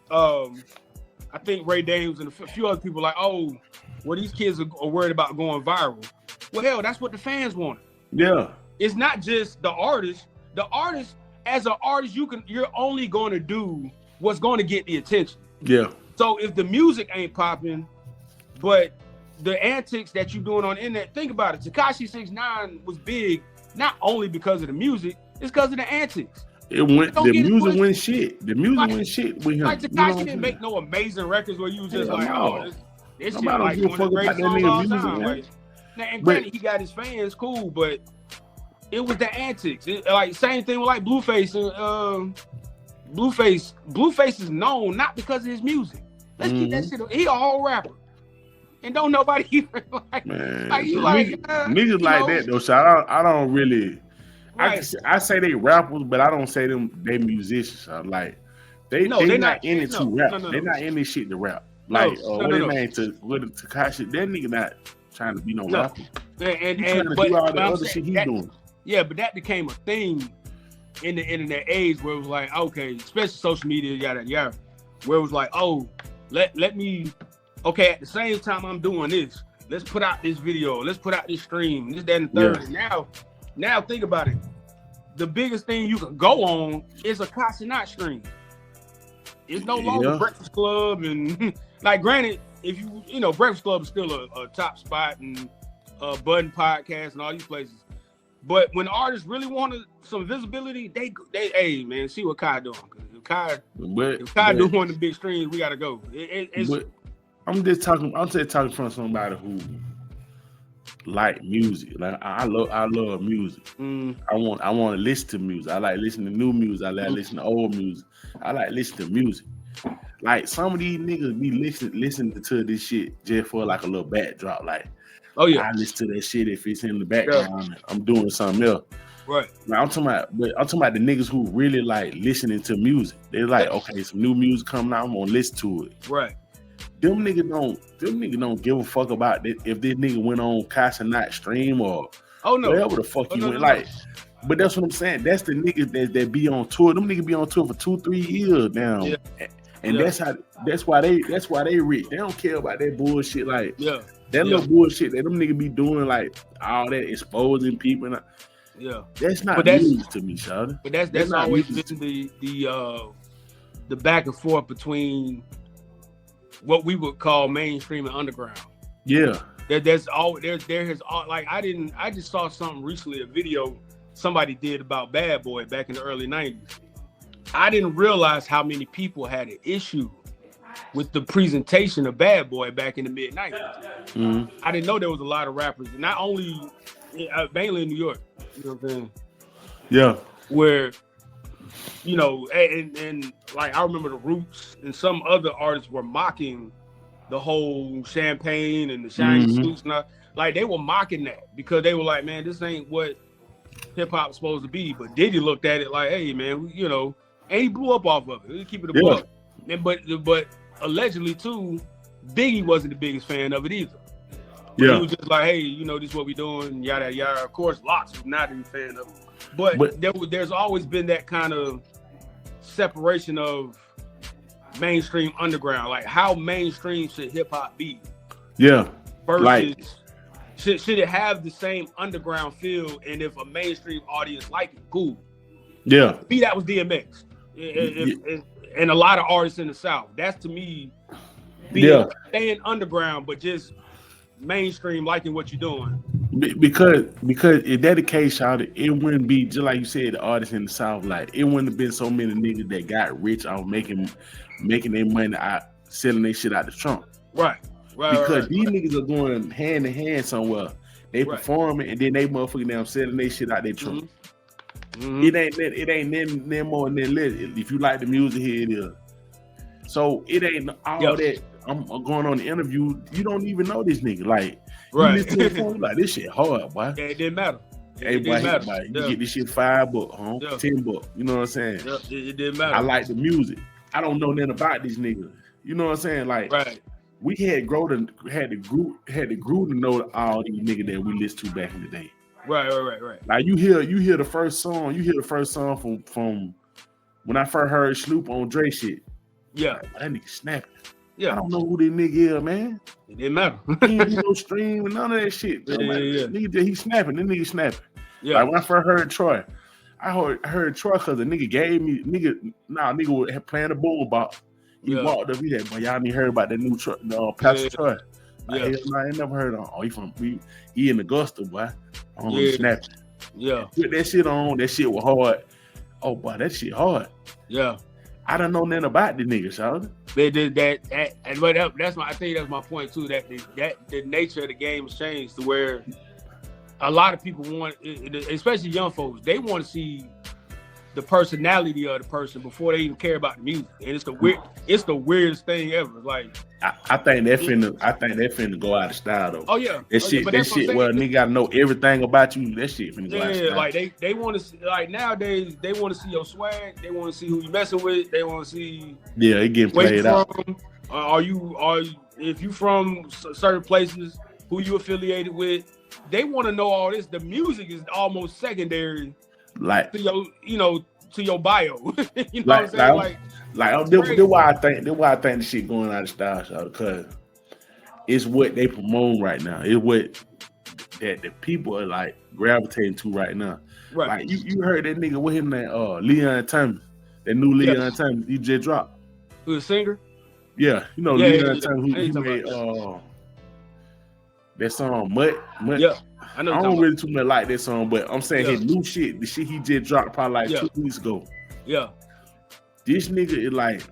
I think Ray Dames and a few other people are like, oh, well, these kids are worried about going viral. Well, hell, that's what the fans want. Yeah, it's not just the artist. The artist, as an artist, you're only going to do what's going to get the attention. Yeah. So if the music ain't popping, but the antics that you're doing on the internet, think about it. Tekashi 6ix9ine was big not only because of the music, it's because of the antics. The music went shit. The music went shit with him. Like, Tekashi didn't make no amazing records where you was just this shit like one of the greatest songs of all time. Like, now, and granted, he got his fans, cool, but it was the antics. Like, same thing with like Blueface and Blueface is known not because of his music. Let's keep that shit. He a whole rapper, and don't nobody even like. Man, like you niggas like that though. So I don't really. Right. I say they rappers, but I don't say they musicians. So like they're not in it to rap. They're not in this shit to rap. Like what they mean to Tekashi. That nigga not. trying to be no rapper. And trying to but do all the I'm other saying shit he's doing. Yeah, but that became a thing in the internet age where it was like, okay, especially social media, yada, where it was like, oh, let me, okay, at the same time I'm doing this, let's put out this video, let's put out this stream, this, that, and the third. Yeah. And now think about it. The biggest thing you can go on is a Casanat stream. It's no longer Breakfast Club and like, granted, if you know, Breakfast Club is still a top spot and Button Podcast and all these places. But when artists really wanted some visibility, they hey man, see what Kai doing. If Kai doing one of the big streams, we gotta go. I'm just talking from somebody who like music. Like I love music. I want to listen to music. I like listening to new music. I like listening to old music. I like listening to music. Like some of these niggas be listening to this shit just for like a little backdrop. Like, oh yeah, I listen to that shit if it's in the background. Yeah. I'm doing something else. Right. Now, I'm talking about the niggas who really like listening to music. They're like, okay, some new music coming out, I'm gonna listen to it. Right. Them niggas don't give a fuck about that if this nigga went on Casanat stream or whatever the fuck went. Like, but that's what I'm saying. That's the niggas that be on tour. Them niggas be on tour for 2-3 years now. Yeah. And that's why they rich. They don't care about that bullshit. Like that little bullshit that them niggas be doing, like all that exposing people. And that's not news to me, Shawty. But that's always been the back and forth between what we would call mainstream and underground. Yeah. There has like I just saw something recently, a video somebody did about Bad Boy back in the early 90s. I didn't realize how many people had an issue with the presentation of Bad Boy back in the mid 90s. Mm-hmm. I didn't know there was a lot of rappers, not only mainly in New York, you know what I'm saying? Yeah. Where, you know, and like I remember the Roots and some other artists were mocking the whole champagne and the shiny suits and all. Like they were mocking that because they were like, man, this ain't what hip hop's supposed to be. But Diddy looked at it like, hey man, you know, and he blew up off of it. Let's keep it a buck. And but allegedly too, Biggie wasn't the biggest fan of it either. He was just like, hey, you know, this is what we doing, yada yada. Of course, Locks was not a fan of it. But there's always been that kind of separation of mainstream underground. Like how mainstream should hip hop be? Yeah. Versus like, should it have the same underground feel? And if a mainstream audience like it, cool. Yeah. To me, that was DMX. And a lot of artists in the South. That's to me being staying underground, but just mainstream liking what you're doing. Because if that the case, it wouldn't be just like you said, the artists in the South. Like it wouldn't have been so many niggas that got rich off making their money out selling their shit out the trunk. Right. Because these niggas are going hand in hand somewhere. They performing and then they motherfucking damn selling their shit out their trunk. Mm-hmm. It ain't nothing more than less. If you like the music, here it is. So it ain't all that. I'm going on the interview. You don't even know this nigga. Like you listen to the phone, like this shit hard, boy. Yeah, it didn't matter. Hey, boy, you get this shit $5, huh? $10. You know what I'm saying? Yeah, it didn't matter. I like the music. I don't know nothing about these niggas. You know what I'm saying? Like we had to grow to know all these niggas that we listened to back in the day. Right. Like you hear the first song. You hear the first song from when I first heard Snoop on Dre shit. Yeah, like, that nigga snapping. Yeah, I don't know who this nigga is, man. It didn't matter. He ain't no stream and none of that shit. Nigga, he snapping. This nigga snapping. Yeah. Like when I first heard Troy, I heard Troy because the nigga gave me nigga was playing the boom box. He walked up. He said, "But y'all ain't heard about that new Troy, Pastor Troy." I ain't never heard of him. He in Augusta, boy. Snapping. Yeah. Put that shit on. That shit was hard. Oh, boy, that shit hard. Yeah. I don't know nothing about the niggas, y'all. They did that, but I think that's my point too. That the nature of the game has changed to where a lot of people want, especially young folks, they want to see the personality of the person before they even care about the music, and it's the weirdest thing ever. Like I think they're finna go out of style though. Oh yeah, that shit. Well, nigga gotta know everything about you. That shit finna go out of style. Like they want to like nowadays. They want to see your swag. They want to see who you messing with. They want to see. Yeah, it getting played out. Are you if you from certain places? who you affiliated with. They want to know all this. The music is almost secondary, like to your, to your bio. You know what I'm saying? That's why I think the shit going out of style, y'all, because it's what they promote right now. It's what that the people are like gravitating to right now. Right. Like you heard that nigga with him name Leon Thomas, that new Leon Thomas he just dropped. Who's a singer? Yeah, Leon Thomas who made that song Mutt. Yeah, I know. I don't really too much like that song, but I'm saying his new shit, the shit he just dropped probably 2 weeks ago. Yeah. This nigga is like,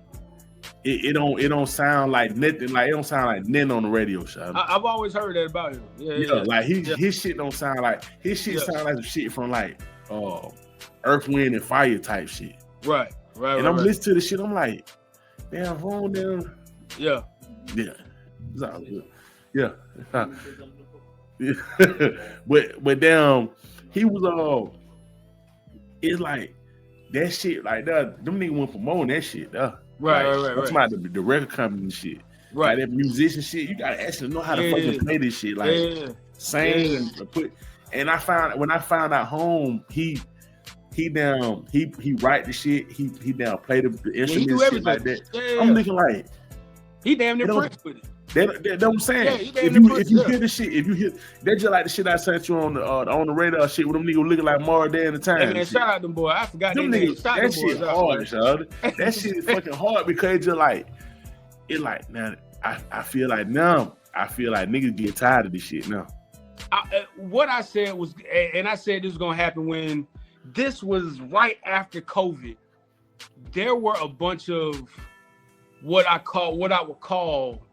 it don't sound like nothing. Like it don't sound like nothing on the radio show. I've always heard that about him. Yeah. Like his shit don't sound like his shit sound like some shit from like Earth, Wind and Fire type shit. Right. And I'm listening to the shit. I'm like, damn, hold down. Yeah. It's all good. Yeah. but damn, he was it's like that shit like that. Them niggas went promoting that shit. Right. That's about the record company and shit. Right. Like that musician shit. You gotta actually know how to fucking play this shit. Like sing and put. And when I found out home, he write the shit. He down play the instruments shit like that. I'm thinking like he damn near Prince with it. That's what I'm saying. If you hear the shit, that's just like the shit I sent you on the radar shit with them niggas looking like Mara Day in the time. Hey man, shout out them boys. I forgot them niggas. That shit hard, y'all. That shit is fucking hard because it's just like now. I feel like niggas get tired of this shit now. What I said was, and I said this was gonna happen when this was right after COVID. There were a bunch of what I would call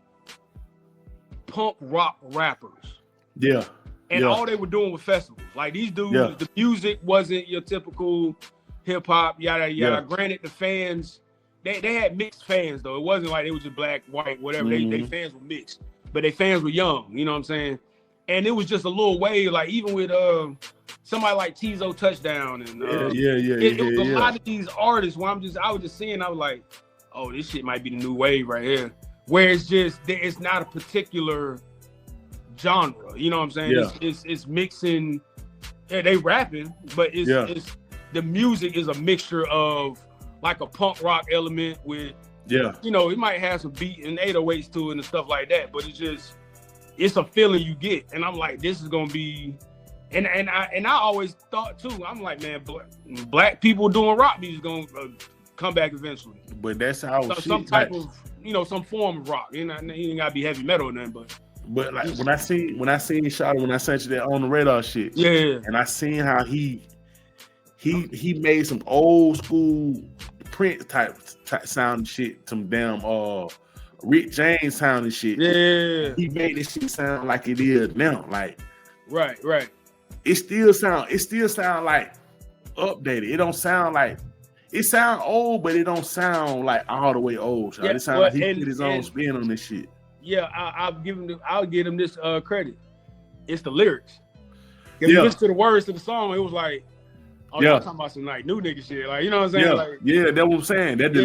punk rock rappers. Yeah. And all they were doing was festivals. Like these dudes, the music wasn't your typical hip hop, yada yada. Granted, the fans, they had mixed fans though. It wasn't like it was just black, white, whatever. Mm-hmm. They fans were mixed, but they fans were young. You know what I'm saying? And it was just a little way, like even with somebody like Tease Touchdown and it was a lot of these artists where I was just seeing, I was like, oh, this shit might be the new wave right here. Where it's not a particular genre, you know what I'm saying? Yeah. It's mixing. Yeah, they rapping, but it's the music is a mixture of like a punk rock element with it might have some beat and 808s to it and stuff like that, but it's a feeling you get, and I'm like, this is gonna be, and I always thought too, I'm like, man, black people doing rock music gonna come back eventually. But that's how some type of some form of rock. You ain't gotta be heavy metal or nothing, but like when I seen Shawty, when I sent you that on the radar shit, and I seen how he made some old school Prince type sound shit, some damn Rick James sound and shit. Yeah, he made this shit sound like it is now. Like right. It still sound like updated. It don't sound like. It sound old, but it don't sound like all the way old. So it sound like he put his own spin on this shit. Yeah, I'll give him this credit. It's the lyrics. If you listen to the words to the song, it was like, I'm talking about some like new nigga shit. Like, you know what I'm saying? That's what I'm saying. That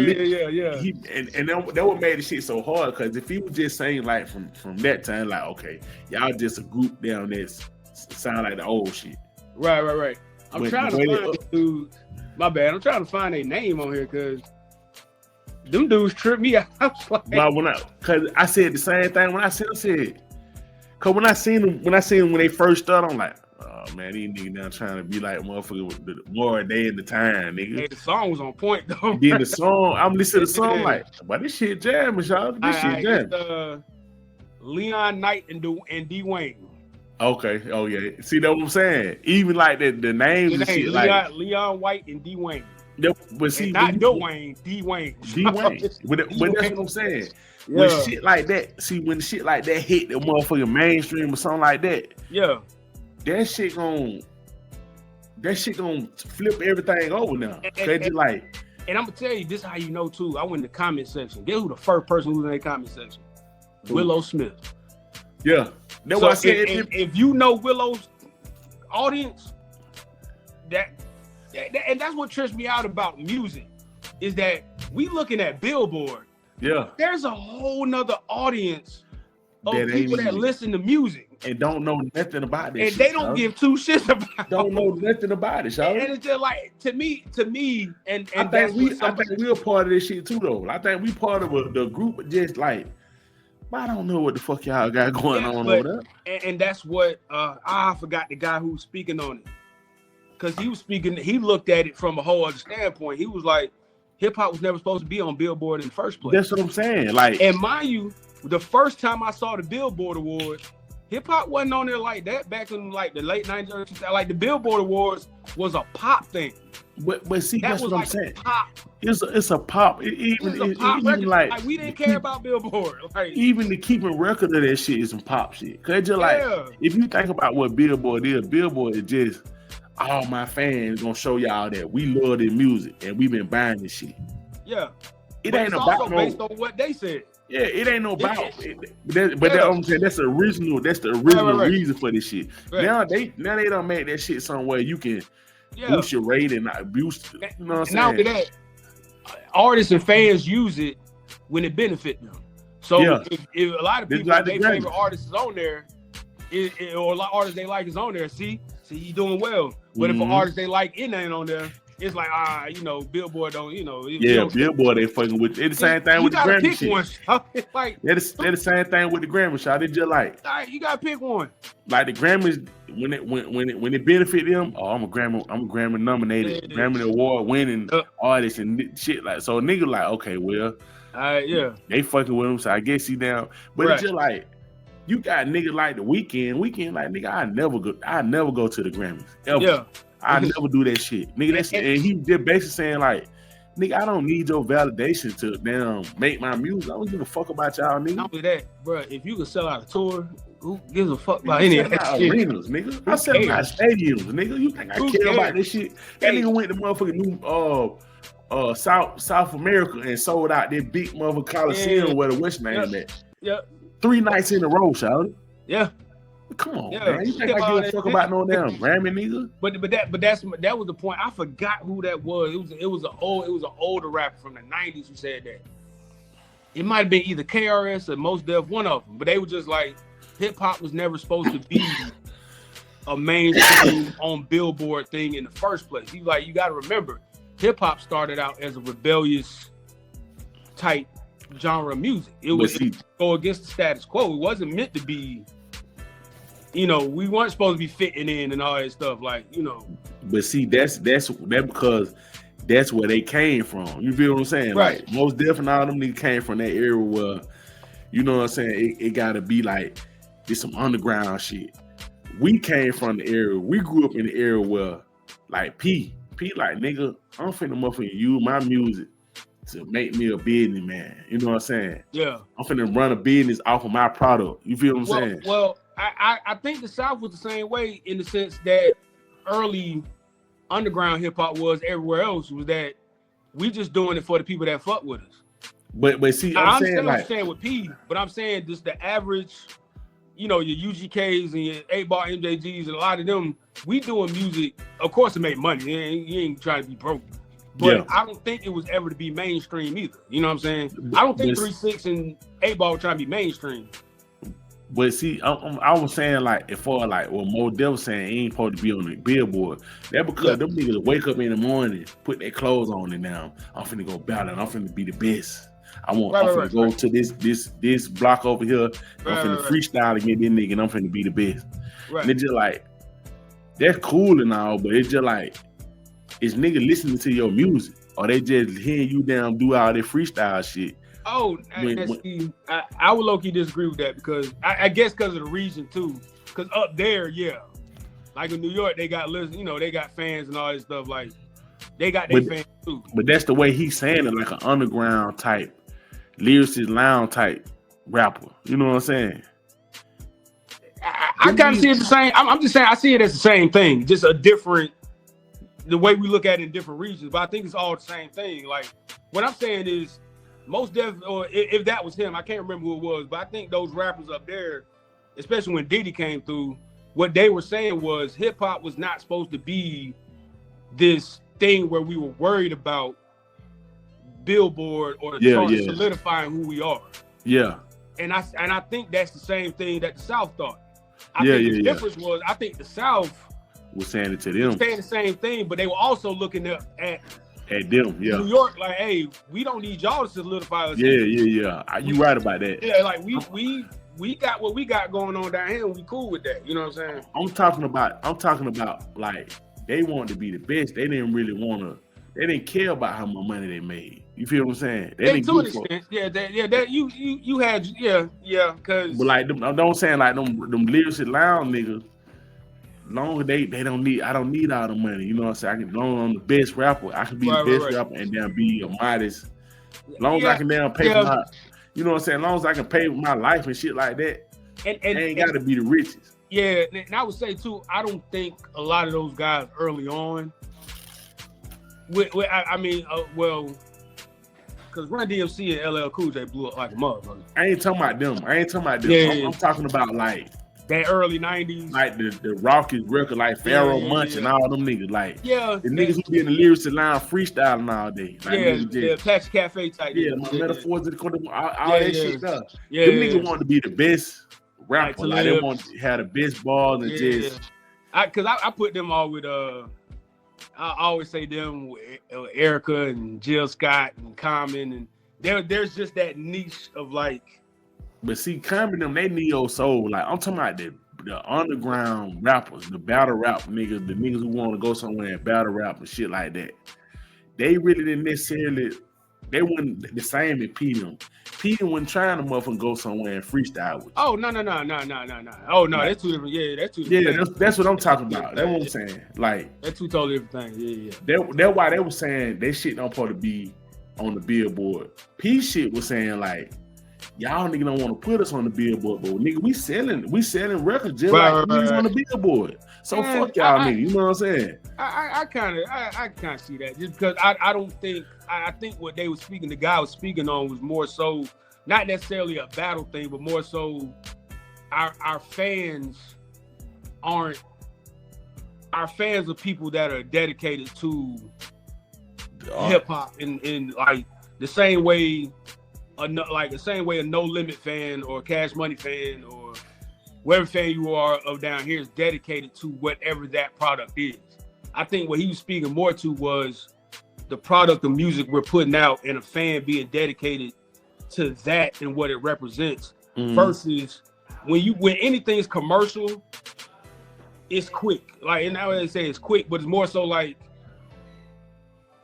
Yeah. What made the shit so hard, because if he was just saying like from that time, like, okay, y'all just a group down there sound like the old shit. Right. I'm trying to find this dude. My bad. I'm trying to find a name on here because them dudes trip me out. Because I said the same thing when I said, because when I seen them when they first started, I'm like, oh man, these niggas now trying to be like motherfucker with the more day in the time, nigga. Hey, the song was on point though. Then the song, I'm listening to the song like, but this shit jamming, y'all. This shit jamming. Leon Knight and D Wayne. Okay. Oh yeah. See, that's what I'm saying. Even like the names and shit, like Leon White and D Wayne. But see, not Dwayne, D Wayne. D Wayne. But that's what I'm saying. When shit like that, when shit like that hit the motherfucking mainstream or something like that, that shit gonna flip everything over now. And I'm gonna tell you, this is how you know too. I went in the comment section. Guess who the first person who was in the comment section? Willow Smith. Yeah. That's what I said. If you know Willow's audience, and that's what trips me out about music, is that we looking at Billboard. Yeah. There's a whole nother audience of people that listen to music and don't know nothing about this. And shit, they don't give two shits about it. Don't know nothing about it, and it's just like to me, and I think we're a part of this shit too, though. I think we part of the group, just like, I don't know what the fuck y'all got going on over there. And that's what I forgot the guy who was speaking on it, because he was speaking. He looked at it from a whole other standpoint. He was like, hip hop was never supposed to be on Billboard in the first place. That's what I'm saying. Like, and mind you, the first time I saw the Billboard Awards, hip hop wasn't on there like that back in like the late 90s. Like the Billboard Awards was a pop thing. But see, that's what I'm saying. Pop. It's a pop. Even like we didn't care about Billboard. Like, even the keeping record of that shit is some pop shit. Cause just like, if you think about what Billboard is just all my fans gonna show y'all that we love their music and we been buying this shit. Yeah, it ain't about based on what they said. Yeah, it ain't no about. I'm saying that's the original. That's the original reason for this shit. Right. Now they don't make that shit somewhere you can boost your rate and not boost. You know what I'm saying? Now that artists and fans use it when it benefit them. So if a lot of people, their favorite artist is on there, or a lot of artists they like is on there. See, you doing well. But if an artist they like it ain't on there, it's like Billboard don't, Billboard they fucking with. It's the same thing with the Grammy shit. One, like they're the same thing with the Grammy shot. They just like, all right, you gotta pick one. Like the Grammys, when it benefit them, I'm a Grammy nominated, Grammy award winning artist and shit like. So a nigga like, okay, well, they fucking with him, so I guess he down. But it's just like, you got niggas like the Weeknd like, nigga, I never go to the Grammys ever. Yeah. I never do that shit, nigga. And he just basically saying like, nigga, I don't need your validation to damn make my music. I don't give a fuck about y'all, nigga. Not only that, bro. If you can sell out a tour, who gives a fuck about any of that shit? Arenas, nigga. I sell out stadiums, nigga. You think I care about this shit? That nigga went to motherfucking new South America and sold out that big motherfucking Coliseum where the West name at. Yeah. 3 nights in a row, shout. Yeah. Come on, man. You think I give a fuck about no damn Grammy, nigga? But that was the point. I forgot who that was. It was an older rapper from the 90s who said that. It might have been either KRS or Mos Def, one of them. But they were just like, hip hop was never supposed to be a mainstream on Billboard thing in the first place. He like, you got to remember, hip hop started out as a rebellious type genre of music. It was go against the status quo. It wasn't meant to be. We weren't supposed to be fitting in and all that stuff, But see, that's because that's where they came from. You feel what I'm saying? Right. Like, most definitely all them niggas came from that era where, you know what I'm saying? It gotta be like, it's some underground shit. We came from the era. We grew up in the era where, like, P like, nigga, I'm finna motherfucking use my music to make me a business man. You know what I'm saying? Yeah. I'm finna run a business off of my product. You feel what I'm saying? Well, I think the South was the same way in the sense that early underground hip hop was everywhere else, was that we just doing it for the people that fuck with us. But see, I'm saying like, saying with P, but I'm saying just the average, your UGKs and your 8-bar MJGs and a lot of them, we doing music, of course, to make money. You ain't trying to be broke. But I don't think it was ever to be mainstream either. You know what I'm saying? I don't think 3-6 and 8-bar were trying to be mainstream. But see, I was saying like, if for like what Mo Def was saying, he ain't supposed to be on the Billboard. That because them niggas wake up in the morning, put their clothes on, and now I'm finna go battle, and I'm finna be the best. I'm finna go to this block over here. I'm finna freestyle against this nigga, and I'm finna be the best. Right. And it's just like, that's cool and all, but it's just like, is nigga listening to your music, or they just hearing you down do all that freestyle shit? Oh, I would low-key disagree with that because I guess because of the region too. Because up there, like in New York, they got they got fans and all this stuff. Like they got their fans too. But that's the way he's saying it, like an underground type, lyricist lounge type rapper. You know what I'm saying? I kind of see it the same. I'm just saying I see it as the same thing, just a different. The way we look at it in different regions, but I think it's all the same thing. Like what I'm saying is. Most definitely, or if that was him, I can't remember who it was, but I think those rappers up there, especially when Diddy came through, what they were saying was hip hop was not supposed to be this thing where we were worried about Billboard or the chart solidifying who we are. Yeah. And I think that's the same thing that the South thought. I think the difference was, I think the South was saying it to them. Saying the same thing, but they were also looking at them, yeah. New York, like, hey, we don't need y'all to solidify us. Yeah. You right about that. Yeah, like we got what we got going on down here, and we cool with that. You know what I'm saying? I'm talking about like they wanted to be the best. They didn't really want to. They didn't care about how much money they made. You feel what I'm saying? They didn't to an extent, you had, because. But like, don't saying like them lyricist lounge niggas. Long as they don't need, I don't need all the money. You know what I'm saying? I can, long as I'm the best rapper, I can be the best rapper and then be a modest. As long as I can damn pay for my, you know what I'm saying? As long as I can pay for my life and shit like that, they ain't got to be the richest. Yeah, and I would say too, I don't think a lot of those guys early on. I mean, because Run DMC and LL Cool J blew up like a motherfucker. I ain't talking about them. I'm talking about like that early 90s. Like the Rockets record, like Pharaoh Munch and all them niggas. Like the niggas who be in the lyricist line freestyling all day. Like, Apache Cafe type. My metaphors, all that shit stuff. Them niggas want to be the best rapper. Like they want to have the best balls and just. Because I put them all with I always say them with Erica and Jill Scott and Common, and there's just that niche of like. But see, Common them, they neo soul. Like I'm talking about the underground rappers, the battle rap niggas, the niggas who want to go somewhere and battle rap and shit like that. They really didn't necessarily. They wasn't the same as P them. P them wasn't trying to motherfucking go somewhere and freestyle with you. Oh no. Oh no, that's two different. Yeah, that's two different. Yeah, that's what I'm talking about. That's what I'm saying. Like that's two totally different things. Yeah. That's why they were saying they shit don't supposed to be on the Billboard. P shit was saying like, y'all niggas don't want to put us on the Billboard, but nigga, we selling records just like niggas on the Billboard. So fuck y'all niggas, you know what I'm saying? I kind of see that just because I don't think I think what they were speaking, the guy was speaking on was more so not necessarily a battle thing, but more so our fans are people that are dedicated to hip hop in like the same way. Like the same way a No Limit fan or Cash Money fan or whatever fan you are of down here is dedicated to whatever that product is. I think what he was speaking more to was the product of music we're putting out and a fan being dedicated to that and what it represents versus when anything's commercial, it's quick. Like, and I would say it's quick, but it's more so like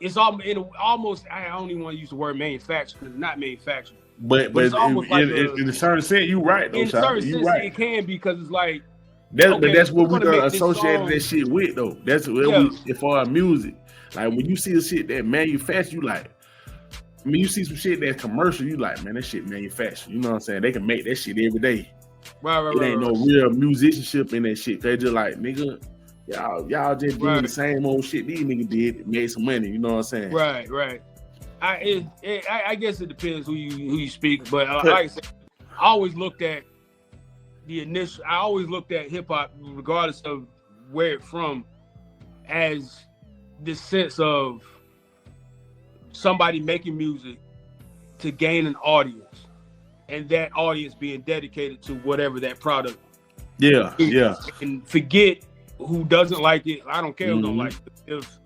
it's almost. I don't even want to use the word manufactured because it's not manufactured. But it's almost in a certain sense, you right though. In a certain sense, it can be because it's like. But that's what we're gonna associate that shit with though. That's what for our music. Like when you see the shit that manufactured, you like. I mean, you see some shit that's commercial, you like, man, that shit manufactured. You know what I'm saying? They can make that shit every day. Right. It ain't no real musicianship in that shit. They just like, nigga. Y'all just doing the same old shit these niggas did, made some money. You know what I'm saying? Right. I guess it depends who you speak, but like I said, I always looked at hip hop, regardless of where it's from, as this sense of somebody making music to gain an audience, and that audience being dedicated to whatever that product. Yeah. And forget who doesn't like it. I don't care who don't like it. If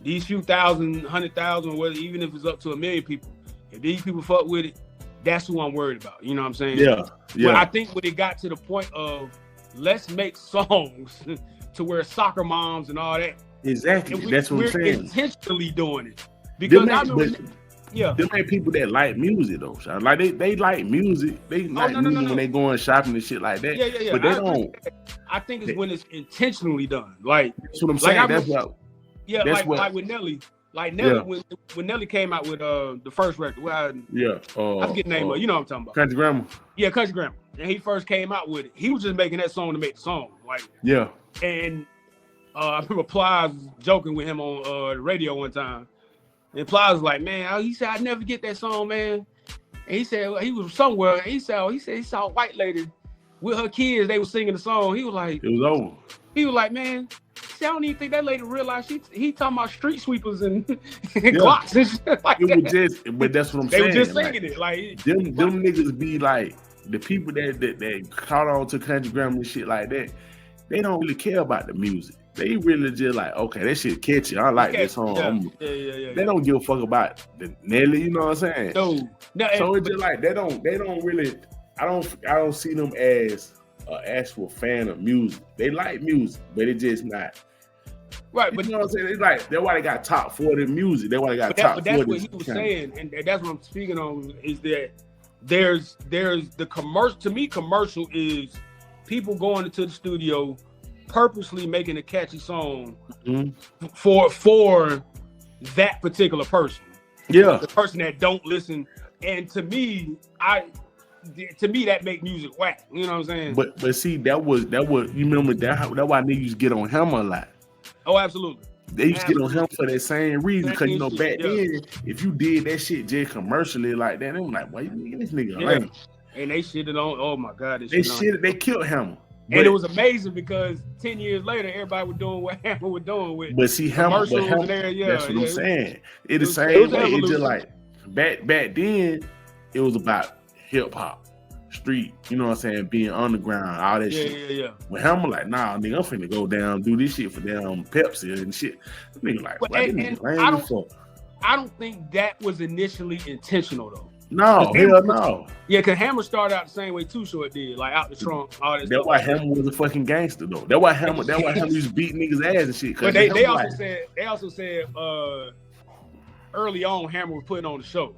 these few thousand, 100,000, whether even if it's up to 1 million people, if these people fuck with it, that's who I'm worried about. You know what I'm saying? Yeah. But I think when it got to the point of let's make songs to where soccer moms and all that. Exactly. That's what I'm saying. We're intentionally doing it because them ain't people that like music though. Like they like music. They like music when they going shopping and shit like that. Yeah. But they don't. I think it's when it's intentionally done. Like that's what I'm saying. Like with Nelly. Like Nelly, when Nelly came out with the first record, I forget the name of it. You know what I'm talking about? Country Grammar. Yeah, Country Grammar. And he first came out with it. He was just making that song to make the song. Like And I remember Plies joking with him on the radio one time. And Plies was like, man, he said, I'd never get that song, man. And he said, he was somewhere. And he said he saw a white lady with her kids. They were singing the song. He was like, it was over. He was like, man, I don't even think that lady realized he talking about street sweepers and Glocks and shit like it was just, but that's what I'm saying. They were just singing it. Like them niggas be like, the people that caught on to country grammar and shit like that, they don't really care about the music. They really just like, okay, that shit catchy. I like this song. They don't give a fuck about the Nelly. You know what I'm saying? No. So it's just like they don't really. I don't see them as an actual fan of music. They like music, but it's just not. Right, but you know what I'm saying? It's like that's why they got top 40 music. That's why they got top 40. That's what he was saying, and that's what I'm speaking on. Is that there's the commercial. To me, commercial is people going into the studio, purposely making a catchy song for that particular person. Yeah, the person that don't listen. And to me, that make music whack. You know what I'm saying? But see, that was you remember that why niggas used to get on him a lot. Oh, absolutely. They used to get on him for that same reason, because you know back then, if you did that shit just commercially like that, they were like, "Why you nigga this nigga lame?" And they shitted on. Oh my god, they killed Hammer. And it was amazing because 10 years later, everybody was doing what Hammer was doing with. But see, Hammer, that's what I'm saying. It's the same way. It's just like back then, it was about hip hop. Street, you know what I'm saying, being underground, all that shit. Yeah. But Hammer like, nah, nigga, I'm finna go down, do this shit for damn Pepsi and shit. Nigga like, I don't think that was initially intentional though. No, hell no. Yeah, cause Hammer started out the same way Too Short did, like out the trunk, all that. That's why Hammer was a fucking gangster though. That's why Hammer used to beat niggas ass and shit. But they also said early on Hammer was putting on the show.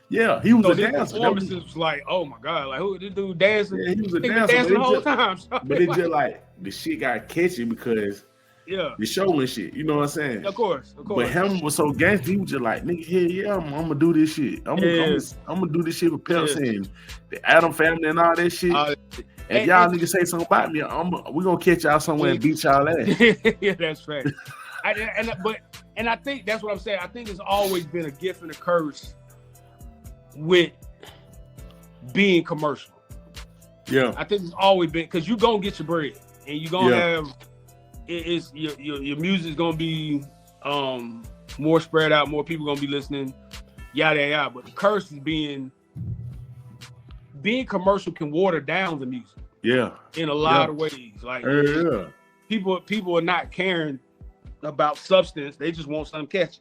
Yeah, he was a dancer. Performances was like, oh my god, like who this dude dancing? Yeah, he was a dancer, dancing the whole time. But it just like the shit got catchy because the show and shit. You know what I'm saying? Of course. But Hammer was so gangster, he was just like, nigga, I'm gonna do this shit. I'm gonna do this shit with Pepsi and the Adam family and all that shit. And y'all niggas say something about me, we gonna catch y'all somewhere and beat y'all ass. Yeah, that's right. And I think that's what I'm saying. I think it's always been a gift and a curse with being commercial. Yeah, I think it's always been, because you're gonna get your bread and you're gonna have your music's gonna be more spread out, more people gonna be listening, yada yada. But the curse is being commercial can water down the music. Yeah, in a lot of ways. Like people are not caring about substance; they just want something catchy.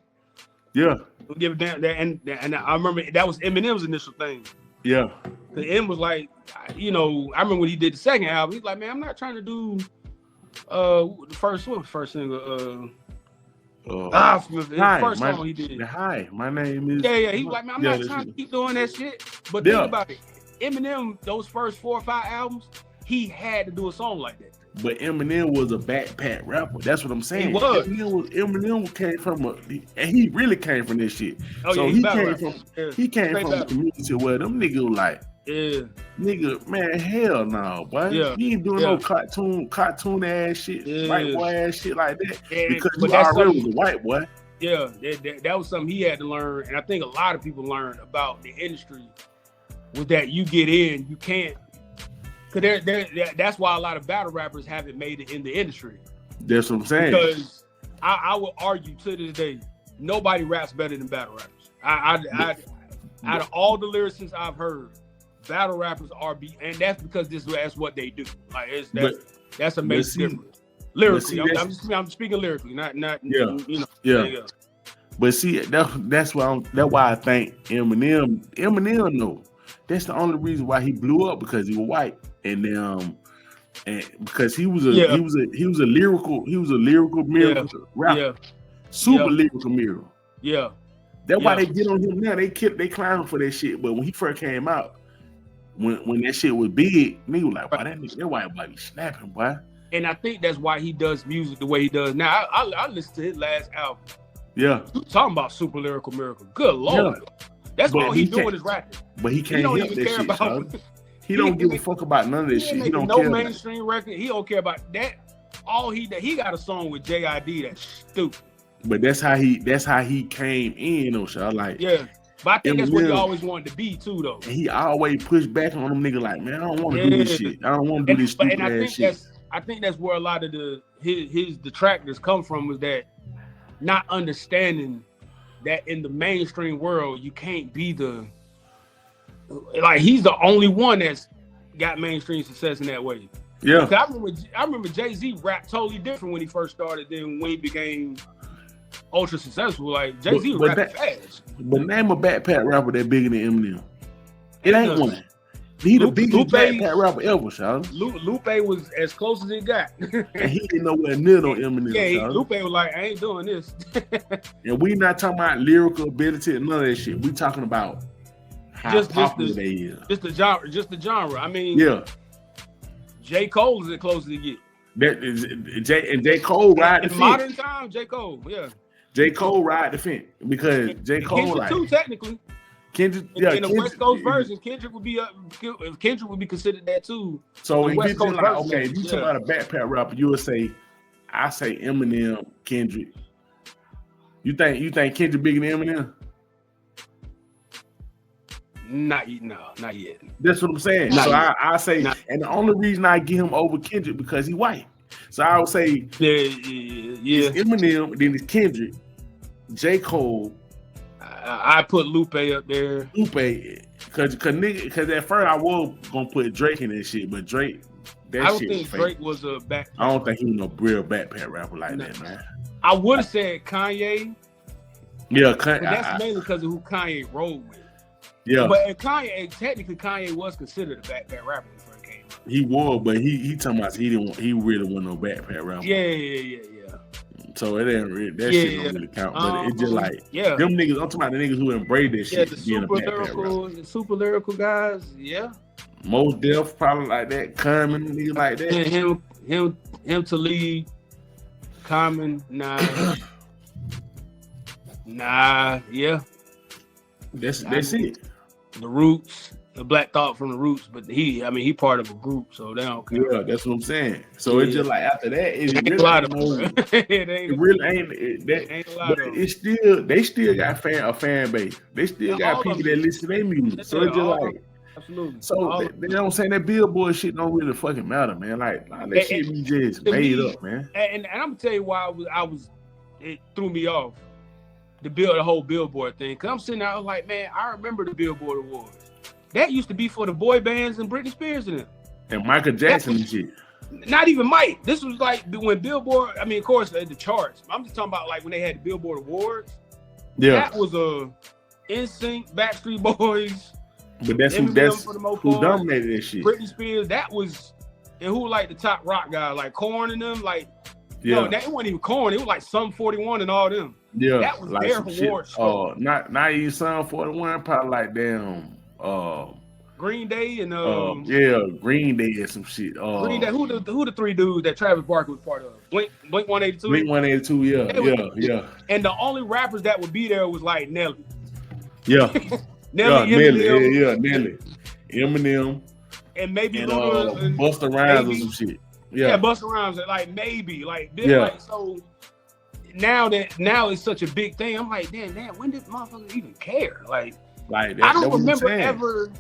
Yeah, don't give a damn. And I remember that was Eminem's initial thing. Yeah, because M was like, I remember when he did the second album, he's like, man, I'm not trying to do the first single. The first song he did. Hi, my name is. Yeah. He was like, man, I'm not trying to keep doing that shit. But think about it, Eminem, those first 4 or 5 albums, he had to do a song like that. But Eminem was a backpack rapper. That's what I'm saying. He was. Eminem came from and he really came from this shit. Oh, so yeah, he came from a community where them niggas were like, nigga, man, hell no, boy. Yeah. You ain't doing no cartoon ass shit, white boy ass shit like that. Because you already was a white boy. Yeah, that was something he had to learn, and I think a lot of people learned about the industry was that you get in, you can't. Because that's why a lot of battle rappers haven't made it in the industry. That's what I'm saying. Because I will argue to this day, nobody raps better than battle rappers. Out of all the lyricists I've heard, battle rappers and that's because that's what they do. Like that's a major difference. Lyrically, I'm speaking lyrically, not But see, that's why I think Eminem know. That's the only reason why he blew up, because he was white, and because he was a lyrical miracle rapper, super lyrical miracle. Yeah, that's why they get on him now. They clown for that shit. But when he first came out, when that shit was big, nigga was like, "Wow, that white boy be snapping, boy." And I think that's why he does music the way he does now. I listened to his last album. Yeah, talking about super lyrical miracle. Good Lord. Yeah. That's all he's doing is rapping. But he can't help that shit, He don't give a fuck about none of this shit. He don't care. No mainstream record. He don't care about that. All he got a song with J.I.D. that's stupid. But that's how he came in, though, so like. Yeah. But I think that's what he always wanted to be too, though. And he always pushed back on them niggas like, man, I don't want to do this shit. I don't want to do this stupid ass shit. I think that's where a lot of his detractors come from, was that not understanding that in the mainstream world, you can't be he's the only one got mainstream success in that way. Yeah. I remember Jay-Z rapped totally different when he first started than when he became ultra successful. Like Jay-Z was rapping fast. But name a backpack rapper that bigger than Eminem. It ain't one. He the biggest backpack rapper ever, Sean. Lupe was as close as it got. And he didn't know where near no Eminem. Yeah, Lupe was like, I ain't doing this. And we not talking about lyrical ability and none of that shit. We talking about how popular they is. Just the genre. I mean, yeah. j.cole is as close as it get. That is j.cole ride the fence. Modern time, j.cole, yeah. j.cole ride the fence because j.cole Kendrick like too, technically. Kendrick, in the West Coast version, Kendrick would be considered that too. So if you like, okay, if you talk about a backpack rapper, you would say, I say Eminem, Kendrick. You think Kendrick bigger than Eminem? Not yet. That's what I'm saying. So I say, and the only reason I get him over Kendrick because he white. So I would say, it's Eminem, then it's Kendrick, j.cole. I put Lupe up there. Lupe, because at first I was gonna put Drake in that shit, but Drake, I don't think Drake was a backpack. I don't think he was no real backpack rapper like that, man. I would have said Kanye. Yeah, but that's mainly because of who Kanye rolled with. Yeah, but technically Kanye was considered a backpack rapper when he first came out. He was, but he talking about he really wasn't no backpack rapper. Yeah. So it ain't really, that shit don't really count. But it's just like them niggas. I'm talking about the niggas who embrace that shit. The super lyrical guys. Yeah. Most Def probably like that. Common niggas like that. Him to lead. Common, nah. Yeah. That's it. The Roots. The Black Thought from the Roots, but he part of a group, so they don't care. Yeah, that's what I'm saying. So it's just like after that, it really ain't a lot of them. It's still they still got a fan base. They still got people that listen to their music. So it's just like absolutely. So they don't say that Billboard shit don't really fucking matter, man. Like that shit be just made up, man. And I'm gonna tell you why it threw me off the whole Billboard thing. Cause I'm sitting there, I was like, man, I remember the Billboard Awards. That used to be for the boy bands and Britney Spears and them. And Michael Jackson and shit. Not even Mike. This was like when Billboard, I mean, of course, the charts. I'm just talking about like when they had the Billboard Awards. Yeah. That was a NSYNC, Backstreet Boys. But that's who dominated that shit. Britney Spears, that was, and who like the top rock guy, like Korn and them, like, no, that wasn't even Korn. It was like Sum 41 and all them. Yeah. That was like their awards. Oh, not even Sum 41, probably like damn. Green Day and Green Day and some shit. Green Day. Who the three dudes that Travis Barker was part of? Blink 182. Blink 182. Yeah. And the only rappers that would be there was like Nelly. Yeah. Nelly. Nelly. Eminem. And maybe Busta Rhymes or some shit. Yeah, Busta Rhymes. Like maybe like so. Now it's such a big thing. I'm like, damn, when did motherfuckers even care? Like I don't remember ever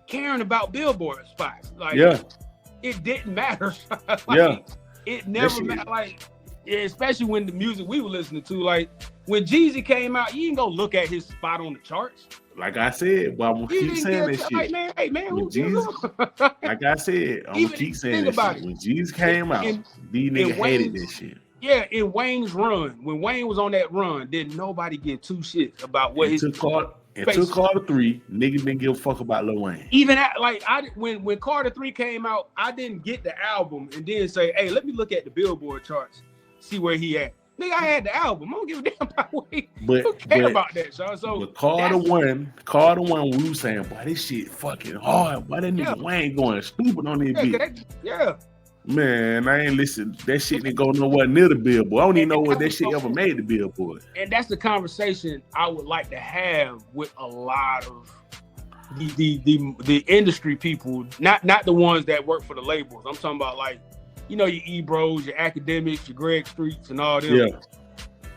caring about Billboard spots. Like, it didn't matter. It never mattered. Like, especially when the music we were listening to, like when Jeezy came out, you didn't go look at his spot on the charts. Like I said, well, I'm gonna keep saying that shit. Like, man, who Jeezy, like I said, I'm gonna keep saying that shit. When Jeezy came out, these niggas hated that shit. Yeah, in Wayne's run, when Wayne was on that run, didn't nobody give two shits about what took Carter 3, niggas didn't give a fuck about Lil Wayne. Even when Carter 3 came out, I didn't get the album and then say, hey, let me look at the Billboard charts, see where he at. Nigga, I had the album. I don't give a damn about Wayne. Who care about that, Sean? So but Carter 1, we were saying, boy, this shit fucking hard. Why that nigga Wayne going stupid on this beat? Man, I ain't listen. That shit didn't go nowhere near the Billboard. I don't even know what that shit ever made the Billboard. And that's the conversation I would like to have with a lot of the industry people, not the ones that work for the labels. I'm talking about like, you know, your E-Bros, your academics, your Greg Streets, and all them. Yeah.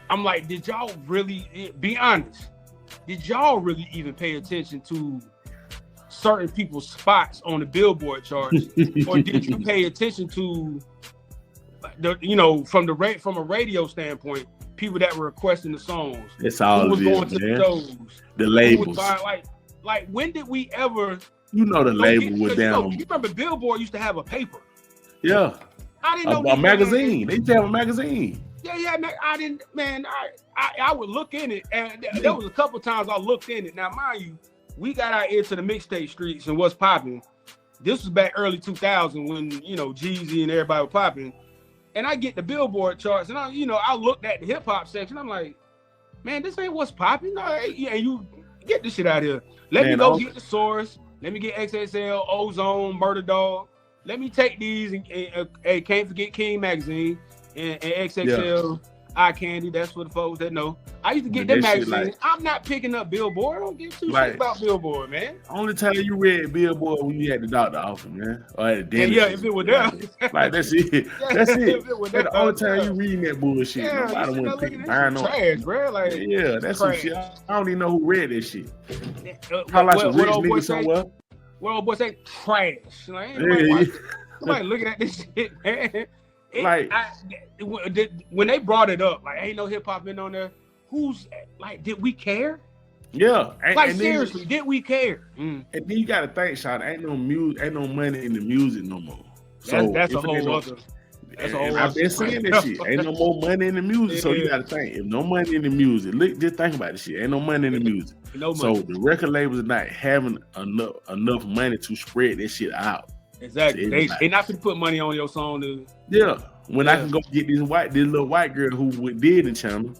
I'm like, did y'all really, be honest, did y'all really even pay attention to certain people's spots on the Billboard charts, or did you pay attention to from a radio standpoint, people that were requesting the songs? It's all who was going to the shows, the labels. Like when did we ever You know the label was down. You remember Billboard used to have a paper. Yeah. I didn't know a magazine. They used to have a magazine. Yeah, man. I would look in it, and there was a couple times I looked in it. Now, mind you, we got out into the mixtape streets and what's popping. This was back early 2000 when, you know, Jeezy and everybody were popping. And I get the Billboard charts, and I looked at the hip hop section. I'm like, man, this ain't what's popping. No, yeah, you get this shit out of here. Let me go get the Source. Let me get XXL, Ozone, Murder Dog. Let me take these and can't forget King Magazine and XXL Eye Candy. That's for the folks that know. I used to get them magazines. Like, I'm not picking up Billboard. I don't give two shit about Billboard, man. Only time you read Billboard when you had the doctor office, man. Or at the dentist. Yeah, if it was there. Like, that's it. That's it. That's the only time you reading that bullshit. Yeah, nobody want to pick trash, bro. Like, yeah, that's some shit. I don't even know who read that shit. What some rich nigga somewhere. What old boy say? Trash. Like, somebody looking at this shit, man. When they brought it up, like, ain't no hip hop in on there. Who's like? Did we care? Yeah. And seriously, did we care? And then you gotta think, Sean. Ain't no money in the music no more. So that's a whole other. I've been saying this shit. Ain't no more money in the music. So you gotta think. If no money in the music, just think about this shit. Ain't no money in the music. So the record labels are not having enough money to spread this shit out. Exactly. They not gonna put money on your song. When I can go get this little white girl who did the channel.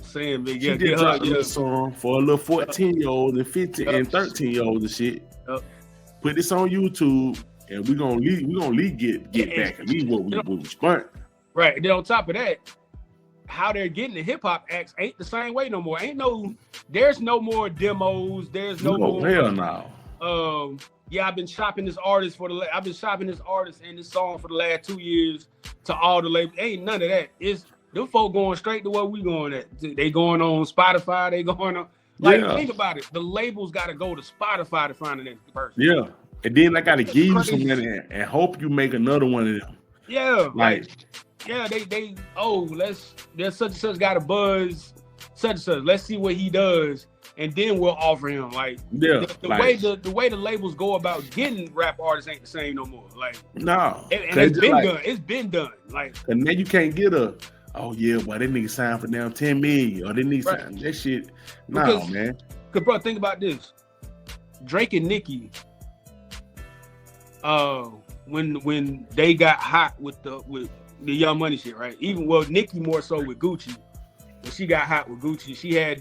Saying, she did drop a little song for a little 14-year-olds and 15 and 13-year-olds and shit. Put this on YouTube, and we're gonna get back at least what we spent. Right. And then on top of that, how they're getting the hip hop acts ain't the same way no more. There's no more demos. There's no more. Hell no. I've been shopping this artist and this song for the last 2 years to all the labels. Ain't none of that. It's them folk going straight to where we going at. They going on Spotify. They going on. Think about it. The labels got to go to Spotify to find the next person. Yeah, and then I got to give you some money and hope you make another one of them. Yeah, there's such and such got a buzz, such and such. Let's see what he does, and then we'll offer him. The way the labels go about getting rap artists ain't the same no more. No, and it's been done. It's been done. And then you can't get that nigga signed for now 10 million, or they need sign that shit. No, man. Cause bro, think about this. Drake and Nicki, when they got hot with the Young Money shit, right? Nicki more so with Gucci. When she got hot with Gucci, she had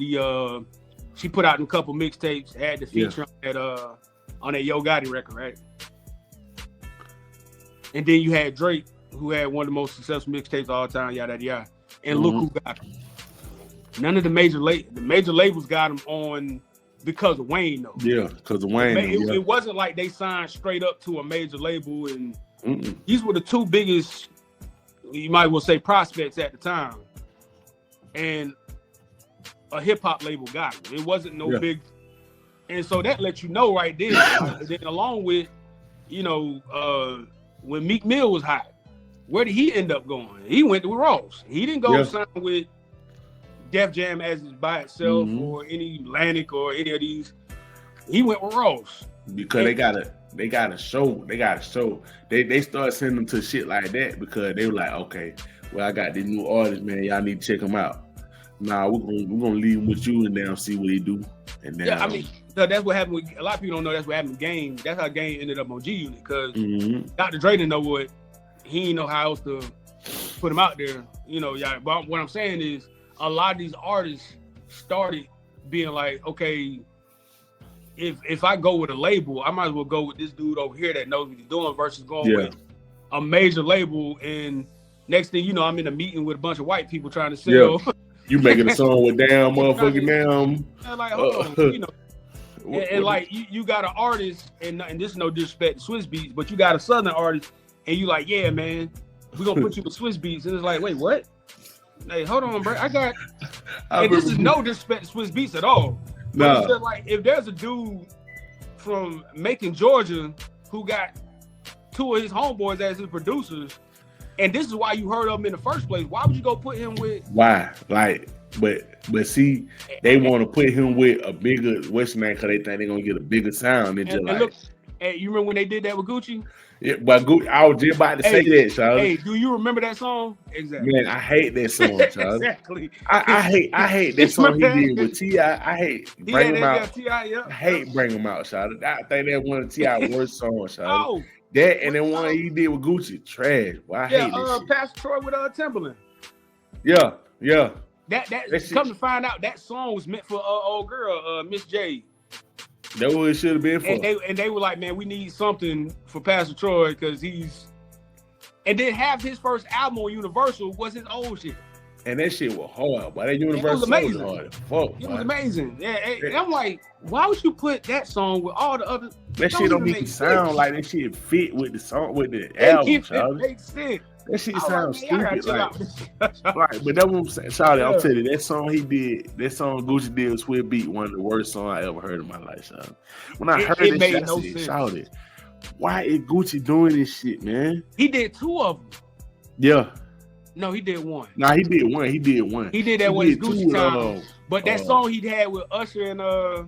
she put out a couple mixtapes, had the feature on that Yo Gotti record, right? And then you had Drake, who had one of the most successful mixtapes of all time, yada yada. And look who got him. None of the major labels got him on because of Wayne, though. Yeah, because of Wayne. It wasn't like they signed straight up to a major label, and these were the two biggest, you might well say, prospects at the time. And a hip hop label got him. It wasn't no big, and so that lets you know right there. Then along with, when Meek Mill was hot, where did he end up going? He went to Ross. He didn't go sign with Def Jam as by itself or any Atlantic or any of these. He went with Ross. Because they gotta show. They start sending them to shit like that because they were like, okay, well, I got this new artist, man. Y'all need to check him out. Nah, we're gonna leave him with you and then see what he do. And then that's what happened with a lot of people don't know that's what happened with Game. That's how Game ended up on G Unit because Dr. Dre didn't know what he didn't know how else to put him out there. But what I'm saying is a lot of these artists started being like, okay, if I go with a label, I might as well go with this dude over here that knows what he's doing versus going with a major label. And next thing you know, I'm in a meeting with a bunch of white people trying to sell. Yeah. You making a song with damn motherfucking damn. Hold on, and like you got an artist, and this is no disrespect to Swiss Beats, but you got a Southern artist, and you like, yeah, man, we're gonna put you with Swiss Beats, and it's like, wait, what? Hey, hold on, bro. And this is no disrespect to Swiss Beats at all. No. It's like if there's a dude from Macon, Georgia, who got two of his homeboys as his producers, and this is why you heard of him in the first place. Why would you go put him with? Why? But see, they want to put him with a bigger Western man because they think they're gonna get a bigger sound. Hey, you remember when they did that with Gucci? Yeah, but I was just about to say that, Charlie. Hey, do you remember that song? Exactly. Man, I hate that song, Charlie. Exactly. I hate that song he did with T.I. I hate Bring Him Out. I hate Bring Him Out, Charlie. I think that one of T.I. worst songs, Charlie. Oh, that and then one he did with Gucci, trash. Well, I hate this shit. Pastor Troy with Timberland. Yeah. That come to find out, that song was meant for old girl, Miss J. That's what it should have been for. And they were like, man, we need something for Pastor Troy because he's. And then have his first album on Universal was his old shit. And that shit was hard, but that Universal was amazing. Was hard. Fuck, it was amazing. Yeah, and I'm like, why would you put that song with all the other? That shit don't even sound like that shit fit with the song with the album. It makes sense. That shit sounds stupid. Like, but that one, Charlie, I'm telling you, that song he did, that song Gucci did with Swift Beat, one of the worst songs I ever heard in my life, Charlie. When I heard that shit, I said, Charlie, why is Gucci doing this shit, man? He did 2 of them. Yeah. No, he did 1. Nah, he did one. He did that with Gucci time. But that song he had with Usher and that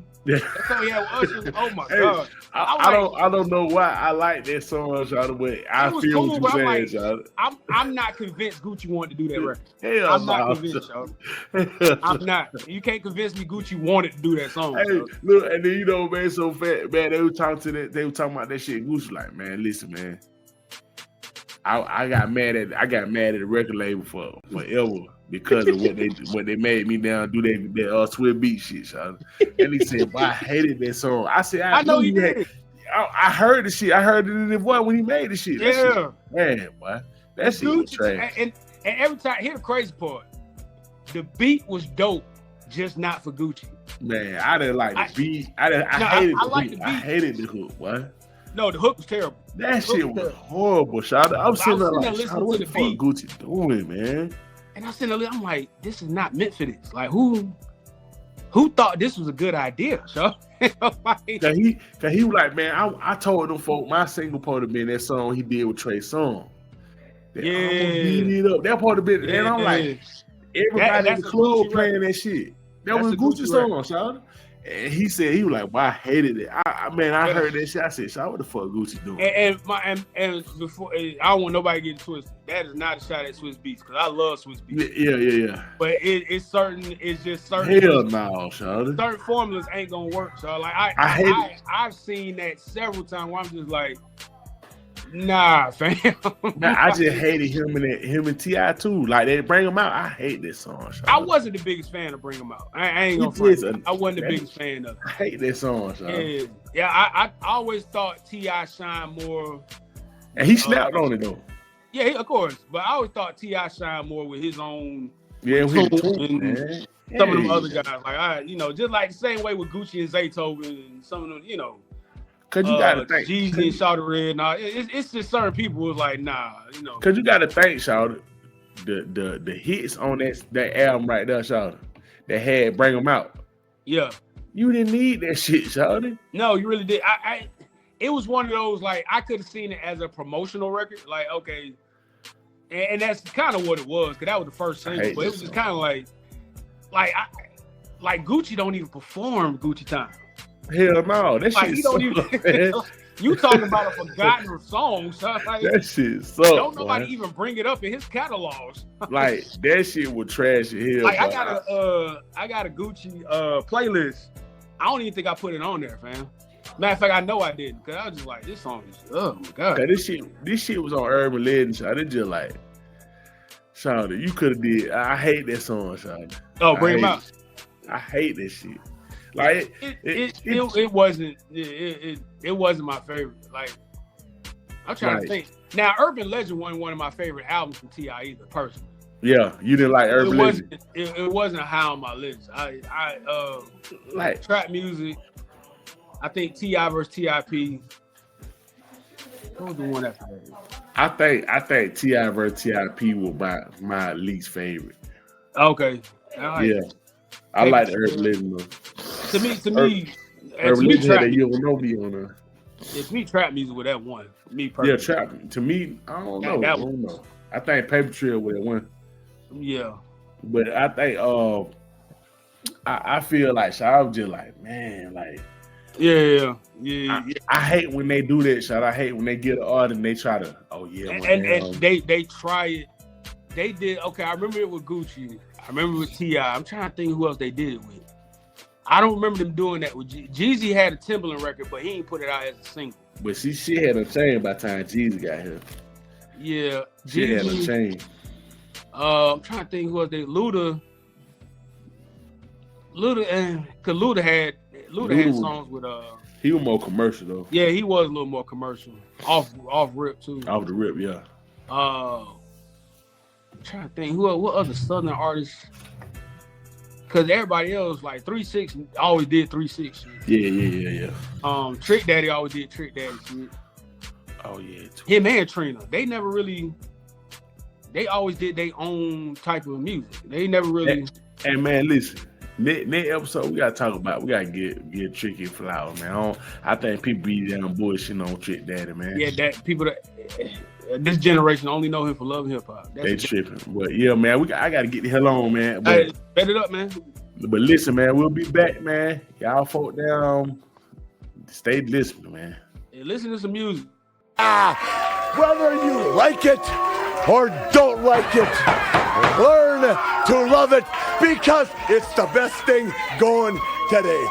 song he had with Usher. Oh my god! I don't know why I like that song, Charlie, but I feel cool, what you're saying, Charlie. I'm not convinced Gucci wanted to do that record. Hell I'm not convinced, Charlie. I'm not. You can't convince me Gucci wanted to do that song. Hey, look, and then man, so fat, man. They were talking about that shit. Gucci like, man, listen, man. I got mad at the record label for forever because of what they made me down do that Swift Beat shit, Charlie. And he said, "Well, I hated that song." I said, "I know you did." I heard the shit. I heard it in the voice when he made the shit. Yeah, man, boy, that shit was trash. And every time, here's the crazy part: the beat was dope, just not for Gucci. Man, I didn't like the beat. I hated the beat. I hated the hook. What? No, the hook was terrible. That shit was horrible, Shawty. I'm sitting there like, what the fuck Gucci doing, man? And I'm sitting there, I'm like, this is not meant for this. Like, who thought this was a good idea, Shaw? Cause he was like, man, I told them folk my single part of being that song he did with Trey Songz. That beat it up. That part of it, and I'm like, everybody in the club playing that shit. That was a Gucci song, Shawty. And he said he was like, "Well, I hated it." I heard that shit. I said, "Shot, what the fuck Gucci doing?" And before, I don't want nobody getting twisted. That is not a shot at Swiss Beats because I love Swiss Beats. Yeah. But it's certain. It's just certain. Hell no, Shawty. Certain formulas ain't gonna work. So like I've seen that several times where I'm just like, nah, fam. I just hated him and T.I. too. Like they Bring Him Out. I hate this song. Shawty. I wasn't the biggest fan of Bring Him Out. I ain't gonna front. I wasn't the biggest fan of it. I hate this song. Shawty. Yeah. I always thought T.I. shined more. And he snapped on it though. Yeah, of course. But I always thought T.I. shined more with his own. Yeah, with some of them other guys. Like just like the same way with Gucci and Zaytoven and some of them, Cause you gotta think Jeezy and Shawty Red. Nah, it's just certain people who's like, nah, Cause you gotta think, Shawty, the hits on that album right there, Shawty, that had Bring Them Out. Yeah. You didn't need that shit, Shawty. No, you really did. It was one of those, like, I could have seen it as a promotional record. Like, okay. And that's kind of what it was, because that was the first single. But it was just kind of like Gucci don't even perform Gucci Time. Hell no, that shit sucks. You talking about a forgotten song, so like, that shit sucks. Don't nobody even bring it up in his catalogs. Like that shit was trash as hell. Like I got a Gucci playlist. I don't even think I put it on there, fam. Matter of fact, I know I didn't, because I was just like, this song is, oh my god. This shit was on Urban Legend, so I did just like, Shawty, you could have did. I hate that song, Shawty. Oh, Bring Him Out. I hate this shit. Like it wasn't my favorite. Like I'm trying to think. Now, Urban Legend wasn't one of my favorite albums from T.I. either, personally. Yeah, you didn't like Urban Legend. It wasn't high on my list. I like trap music. I think T.I. versus T.I.P. What was the one after that? I think T.I. versus T.I.P. was my least favorite. Okay. Yeah. I like the Urban Legend though. To me, Urban Legend had that You Don't Know Me on her. Yeah, to me, trap music with that one. Me personally. Yeah, trap. To me, I don't know. I think Paper Trail with that one. Yeah. But I think I feel like I was just like, man, like Yeah. I hate when they do that, shot. I hate when they get an art and they try to, and they try it. They did okay. I remember it with Gucci. I remember with T.I. I'm trying to think who else they did it with. I don't remember them doing that with Jeezy. Had a Timberland record, but he ain't put it out as a single. But she had a chain by the time Jeezy got here. Yeah, she had a chain. I'm trying to think who else they Luda, cause Luda had songs with He was more commercial though. Yeah, he was a little more commercial. Off rip too. Off the rip, yeah. I'm trying to think what other Southern artists. Cause everybody else like 3-6 always did 3-6 shit. Yeah. Trick Daddy always did Trick Daddy shit. Oh yeah. Him and Trina, they always did their own type of music. They never really. And man, listen, next episode we gotta talk about. We gotta get Tricky Flower, man. I think people be down bullshitting on Trick Daddy, man. Yeah, that people that this generation only know him for Love and Hip Hop. They tripping, but yeah, man, I gotta get the hell on, man. But, hey, bet it up, man. But listen, man, we'll be back, man. Y'all folk down. Stay listening, man. Hey, listen to some music. Whether you like it or don't like it, learn to love it because it's the best thing going today.